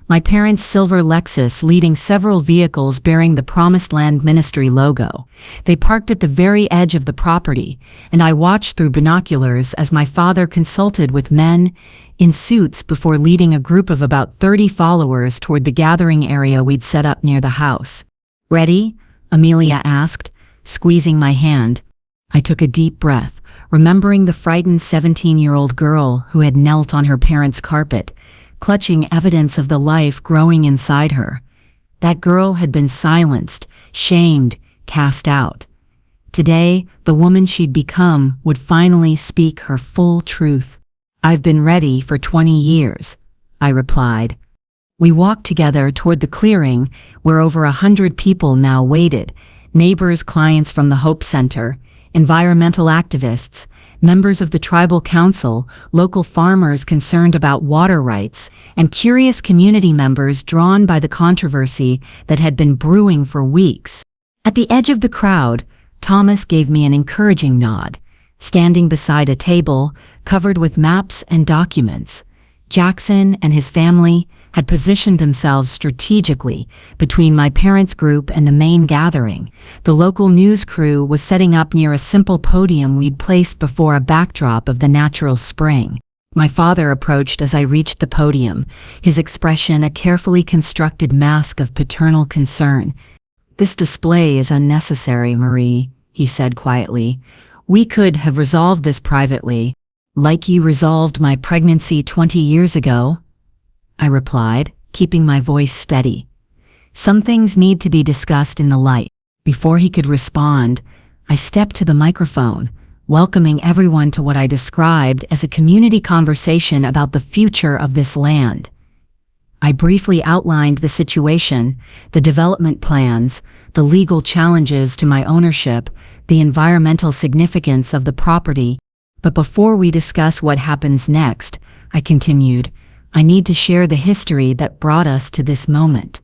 My parents' silver Lexus leading several vehicles bearing the Promised Land Ministry logo. They parked at the very edge of the property, and I watched through binoculars as my father consulted with men in suits before leading a group of about 30 followers toward the gathering area we'd set up near the house. "Ready?" Amelia asked, squeezing my hand. I took a deep breath, remembering the frightened 17-year-old girl who had knelt on her parents' carpet, clutching evidence of the life growing inside her. That girl had been silenced, shamed, cast out. Today, the woman she'd become would finally speak her full truth. "I've been ready for 20 years, I replied. We walked together toward the clearing where over 100 people now waited, neighbors, clients from the Hope Center, environmental activists, members of the tribal council, local farmers concerned about water rights, and curious community members drawn by the controversy that had been brewing for weeks. At the edge of the crowd, Thomas gave me an encouraging nod, standing beside a table covered with maps and documents. Jackson and his family had positioned themselves strategically between my parents' group and the main gathering. The local news crew was setting up near a simple podium we'd placed before a backdrop of the natural spring. My father approached as I reached the podium, his expression a carefully constructed mask of paternal concern. "This display is unnecessary, Marie," he said quietly. "We could have resolved this privately, like you resolved my pregnancy 20 years ago." I replied, keeping my voice steady. "Some things need to be discussed in the light." Before he could respond, I stepped to the microphone, welcoming everyone to what I described as a community conversation about the future of this land. I briefly outlined the situation, the development plans, the legal challenges to my ownership, the environmental significance of the property. But before we discuss what happens next, I continued, I need to share the history that brought us to this moment.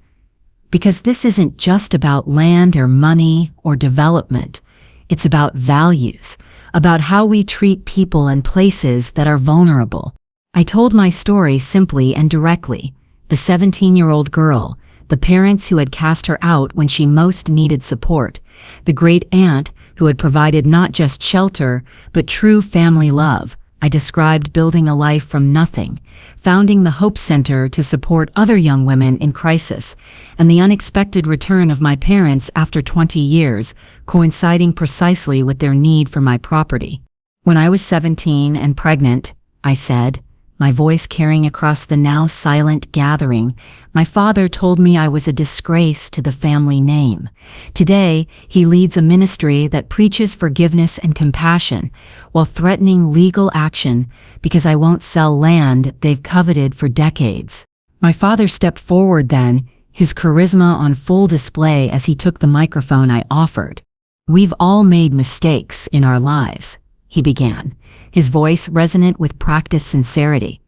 Because this isn't just about land or money or development. It's about values, about how we treat people and places that are vulnerable. I told my story simply and directly. The 17-year-old girl, the parents who had cast her out when she most needed support, the great aunt who had provided not just shelter, but true family love. I described building a life from nothing, founding the Hope Center to support other young women in crisis, and the unexpected return of my parents after 20 years, coinciding precisely with their need for my property. When I was 17 and pregnant, I said, my voice carrying across the now silent gathering, my father told me I was a disgrace to the family name. Today, he leads a ministry that preaches forgiveness and compassion, while threatening legal action because I won't sell land they've coveted for decades. My father stepped forward then, his charisma on full display as he took the microphone I offered. We've all made mistakes in our lives, he began, his voice resonant with practiced sincerity.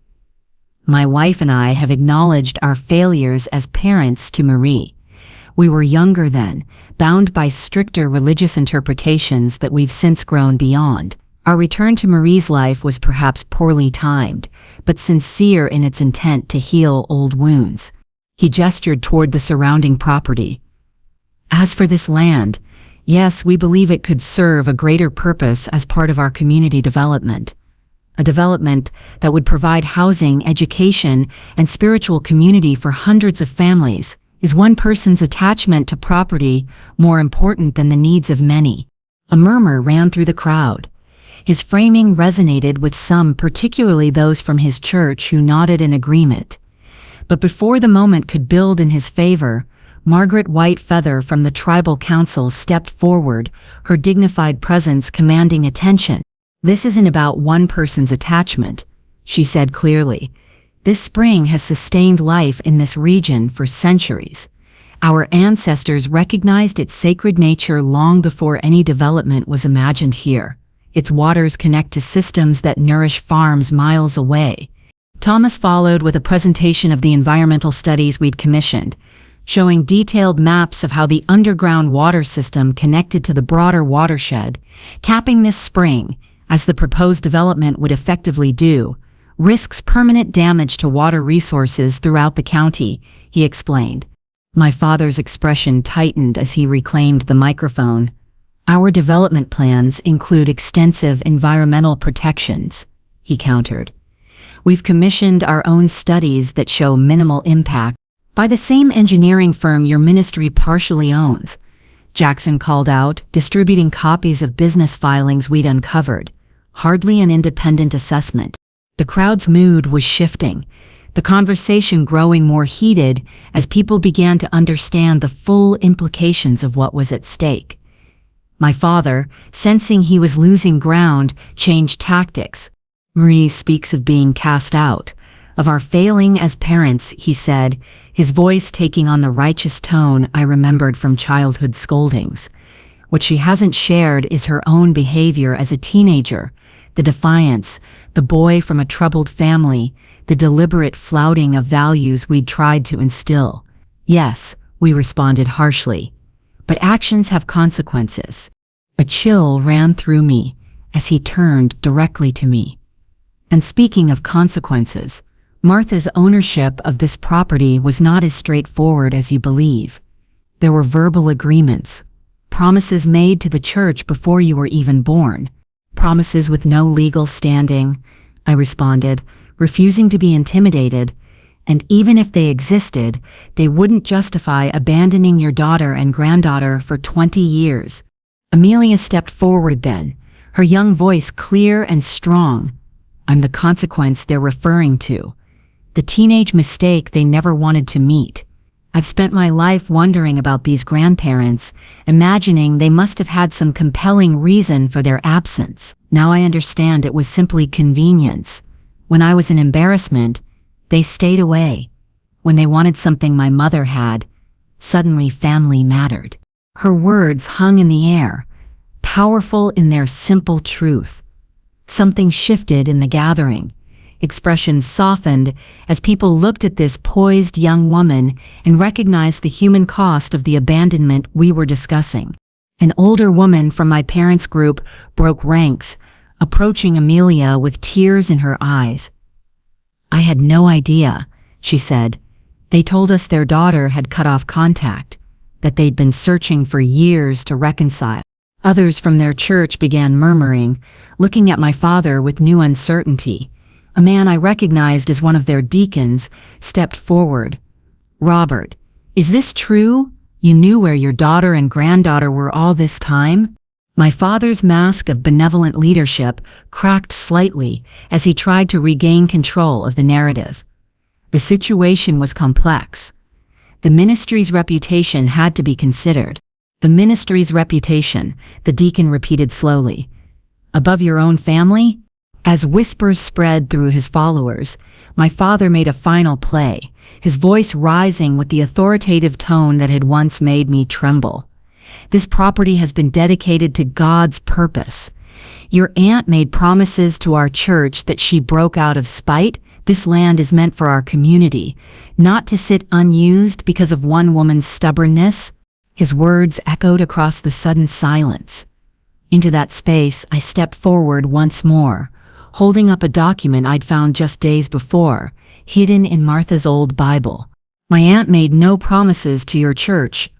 My wife and I have acknowledged our failures as parents to Marie. We were younger then, bound by stricter religious interpretations that we've since grown beyond. Our return to Marie's life was perhaps poorly timed, but sincere in its intent to heal old wounds. He gestured toward the surrounding property. As for this land, yes, we believe it could serve a greater purpose as part of our community development. A development that would provide housing, education, and spiritual community for hundreds of families. Is one person's attachment to property more important than the needs of many? A murmur ran through the crowd. His framing resonated with some, particularly those from his church who nodded in agreement. But before the moment could build in his favor, Margaret Whitefeather from the tribal council stepped forward, her dignified presence commanding attention. This isn't about one person's attachment, she said clearly. This spring has sustained life in this region for centuries. Our ancestors recognized its sacred nature long before any development was imagined here. Its waters connect to systems that nourish farms miles away. Thomas followed with a presentation of the environmental studies we'd commissioned, showing detailed maps of how the underground water system connected to the broader watershed, capping this spring, as the proposed development would effectively do, risks permanent damage to water resources throughout the county, he explained. My father's expression tightened as he reclaimed the microphone. Our development plans include extensive environmental protections, he countered. We've commissioned our own studies that show minimal impact by the same engineering firm your ministry partially owns, Jackson called out, distributing copies of business filings we'd uncovered. Hardly an independent assessment. The crowd's mood was shifting, the conversation growing more heated as people began to understand the full implications of what was at stake. My father, sensing he was losing ground, changed tactics. Marie speaks of being cast out, of our failing as parents, he said, his voice taking on the righteous tone I remembered from childhood scoldings. What she hasn't shared is her own behavior as a teenager, the defiance, the boy from a troubled family, the deliberate flouting of values we'd tried to instill. Yes, we responded harshly, but actions have consequences. A chill ran through me as he turned directly to me. And speaking of consequences, Martha's ownership of this property was not as straightforward as you believe. There were verbal agreements, promises made to the church before you were even born, promises with no legal standing, I responded, refusing to be intimidated, and even if they existed, they wouldn't justify abandoning your daughter and granddaughter for 20 years. Amelia stepped forward then, her young voice clear and strong. I'm the consequence they're referring to. The teenage mistake they never wanted to meet. I've spent my life wondering about these grandparents, imagining they must have had some compelling reason for their absence. Now I understand it was simply convenience. When I was an embarrassment, they stayed away. When they wanted something my mother had, suddenly family mattered. Her words hung in the air, powerful in their simple truth. Something shifted in the gathering. Expressions softened as people looked at this poised young woman and recognized the human cost of the abandonment we were discussing. An older woman from my parents' group broke ranks, approaching Amelia with tears in her eyes. "I had no idea," she said. "They told us their daughter had cut off contact, that they'd been searching for years to reconcile." Others from their church began murmuring, looking at my father with new uncertainty. A man I recognized as one of their deacons stepped forward. "Robert, is this true? You knew where your daughter and granddaughter were all this time?" My father's mask of benevolent leadership cracked slightly as he tried to regain control of the narrative. The situation was complex. The ministry's reputation had to be considered. "The ministry's reputation," the deacon repeated slowly. "Above your own family?" As whispers spread through his followers, my father made a final play, his voice rising with the authoritative tone that had once made me tremble. "This property has been dedicated to God's purpose. Your aunt made promises to our church that she broke out of spite. This land is meant for our community, not to sit unused because of one woman's stubbornness." His words echoed across the sudden silence. Into that space, I stepped forward once more, holding up a document I'd found just days before, hidden in Martha's old Bible. "My aunt made no promises to your church,"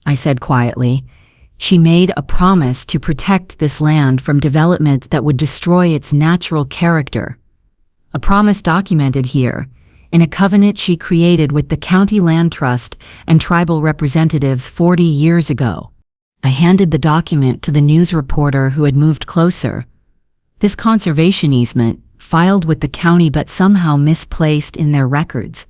I said quietly. "She made a promise to protect this land from development that would destroy its natural character. A promise documented here, in a covenant she created with the county land trust and tribal representatives 40 years ago." I handed the document to the news reporter who had moved closer. "This conservation easement, filed with the county but somehow misplaced in their records,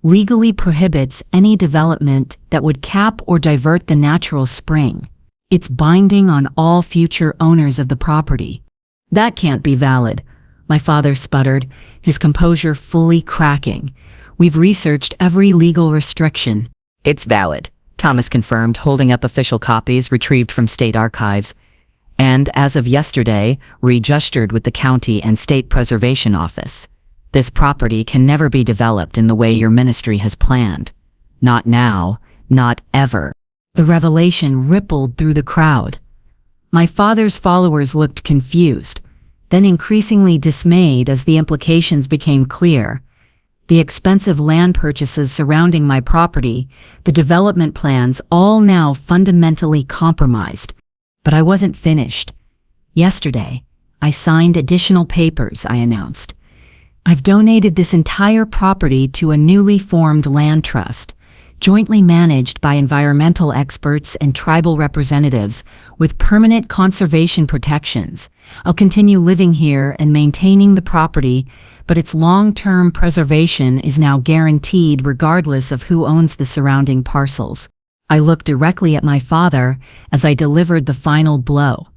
legally prohibits any development that would cap or divert the natural spring. It's binding on all future owners of the property." "That can't be valid," my father sputtered, his composure fully cracking. "We've researched every legal restriction." "It's valid," Thomas confirmed, holding up official copies retrieved from state archives. "And as of yesterday, registered with the county and state preservation office. This property can never be developed in the way your ministry has planned. Not now, not ever." The revelation rippled through the crowd. My father's followers looked confused, then increasingly dismayed as the implications became clear. The expensive land purchases surrounding my property, the development plans, all now fundamentally compromised. But I wasn't finished. "Yesterday, I signed additional papers," I announced. "I've donated this entire property to a newly formed land trust, jointly managed by environmental experts and tribal representatives, with permanent conservation protections. I'll continue living here and maintaining the property, but its long-term preservation is now guaranteed regardless of who owns the surrounding parcels." I looked directly at my father as I delivered the final blow.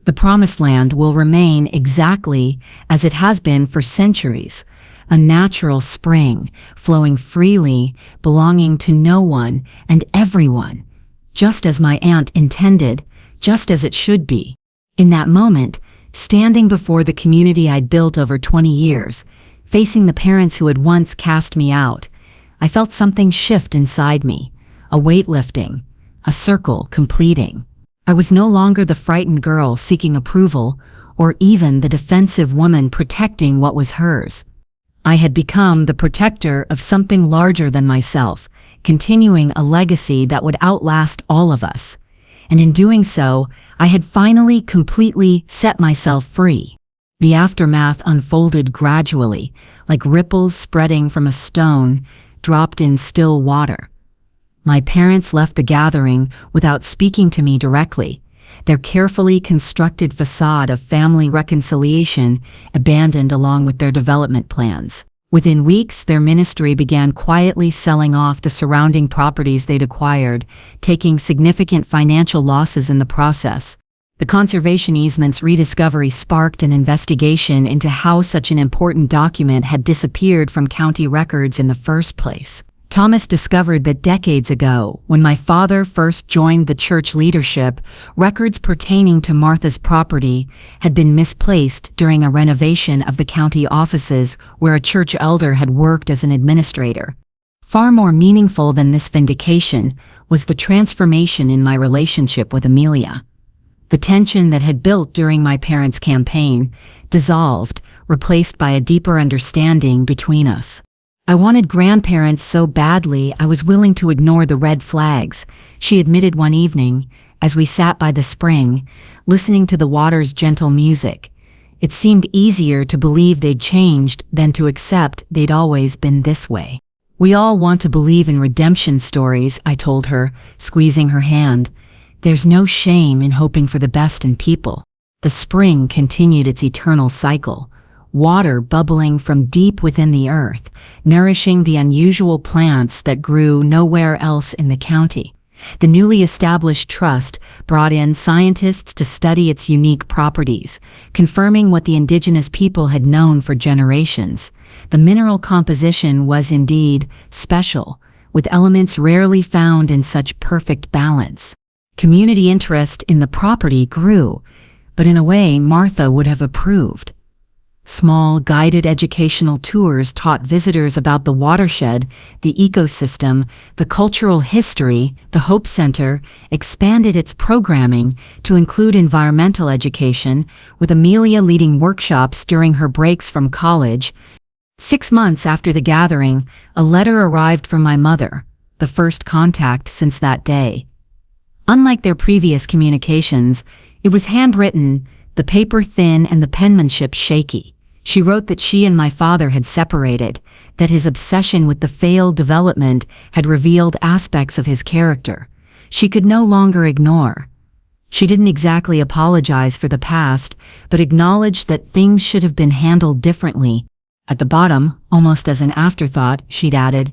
"The Promised Land will remain exactly as it has been for centuries, a natural spring, flowing freely, belonging to no one and everyone, just as my aunt intended, just as it should be." In that moment, standing before the community I'd built over 20 years, facing the parents who had once cast me out, I felt something shift inside me. A weight lifting, a circle completing. I was no longer the frightened girl seeking approval, or even the defensive woman protecting what was hers. I had become the protector of something larger than myself, continuing a legacy that would outlast all of us. And in doing so, I had finally completely set myself free. The aftermath unfolded gradually, like ripples spreading from a stone dropped in still water. My parents left the gathering without speaking to me directly, their carefully constructed facade of family reconciliation abandoned along with their development plans. Within weeks, their ministry began quietly selling off the surrounding properties they'd acquired, taking significant financial losses in the process. The conservation easement's rediscovery sparked an investigation into how such an important document had disappeared from county records in the first place. Thomas discovered that decades ago, when my father first joined the church leadership, records pertaining to Martha's property had been misplaced during a renovation of the county offices where a church elder had worked as an administrator. Far more meaningful than this vindication was the transformation in my relationship with Amelia. The tension that had built during my parents' campaign dissolved, replaced by a deeper understanding between us. I wanted grandparents so badly I was willing to ignore the red flags, she admitted one evening, as we sat by the spring, listening to the water's gentle music. It seemed easier to believe they'd changed than to accept they'd always been this way. We all want to believe in redemption stories, I told her, squeezing her hand. There's no shame in hoping for the best in people. The spring continued its eternal cycle. Water bubbling from deep within the earth, nourishing the unusual plants that grew nowhere else in the county. The newly established trust brought in scientists to study its unique properties, confirming what the indigenous people had known for generations. The mineral composition was indeed special, with elements rarely found in such perfect balance. Community interest in the property grew, but in a way Martha would have approved. Small, guided educational tours taught visitors about the watershed, the ecosystem, the cultural history. The Hope Center expanded its programming to include environmental education, with Amelia leading workshops during her breaks from college. 6 months after the gathering, a letter arrived from my mother, the first contact since that day. Unlike their previous communications, it was handwritten, the paper thin and the penmanship shaky. She wrote that she and my father had separated, that his obsession with the failed development had revealed aspects of his character she could no longer ignore. She didn't exactly apologize for the past, but acknowledged that things should have been handled differently. At the bottom, almost as an afterthought, she'd added,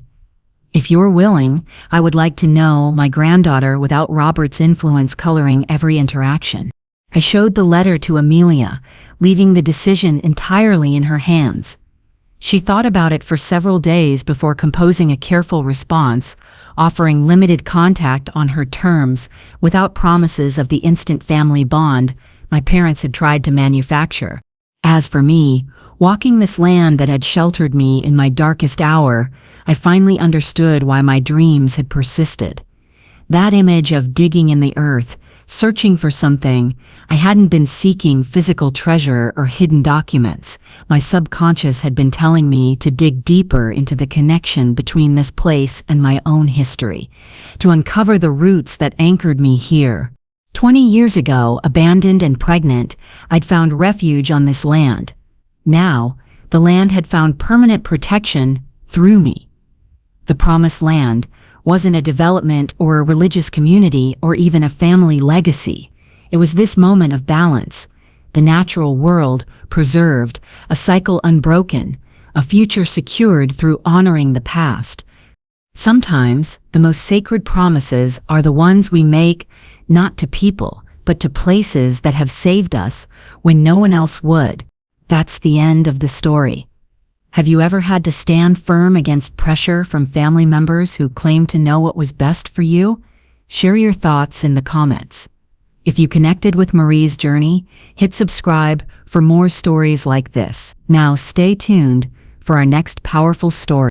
"If you're willing, I would like to know my granddaughter without Robert's influence coloring every interaction." I showed the letter to Amelia, leaving the decision entirely in her hands. She thought about it for several days before composing a careful response, offering limited contact on her terms, without promises of the instant family bond my parents had tried to manufacture. As for me, walking this land that had sheltered me in my darkest hour, I finally understood why my dreams had persisted. That image of digging in the earth, searching for something, I hadn't been seeking physical treasure or hidden documents. My subconscious had been telling me to dig deeper into the connection between this place and my own history, to uncover the roots that anchored me here. 20 years ago, abandoned and pregnant, I'd found refuge on this land. Now, the land had found permanent protection through me. The promised land wasn't a development or a religious community or even a family legacy. It was this moment of balance, the natural world preserved, a cycle unbroken, a future secured through honoring the past. Sometimes, the most sacred promises are the ones we make, not to people, but to places that have saved us when no one else would. That's the end of the story. Have you ever had to stand firm against pressure from family members who claim to know what was best for you? Share your thoughts in the comments. If you connected with Marie's journey, hit subscribe for more stories like this. Now stay tuned for our next powerful story.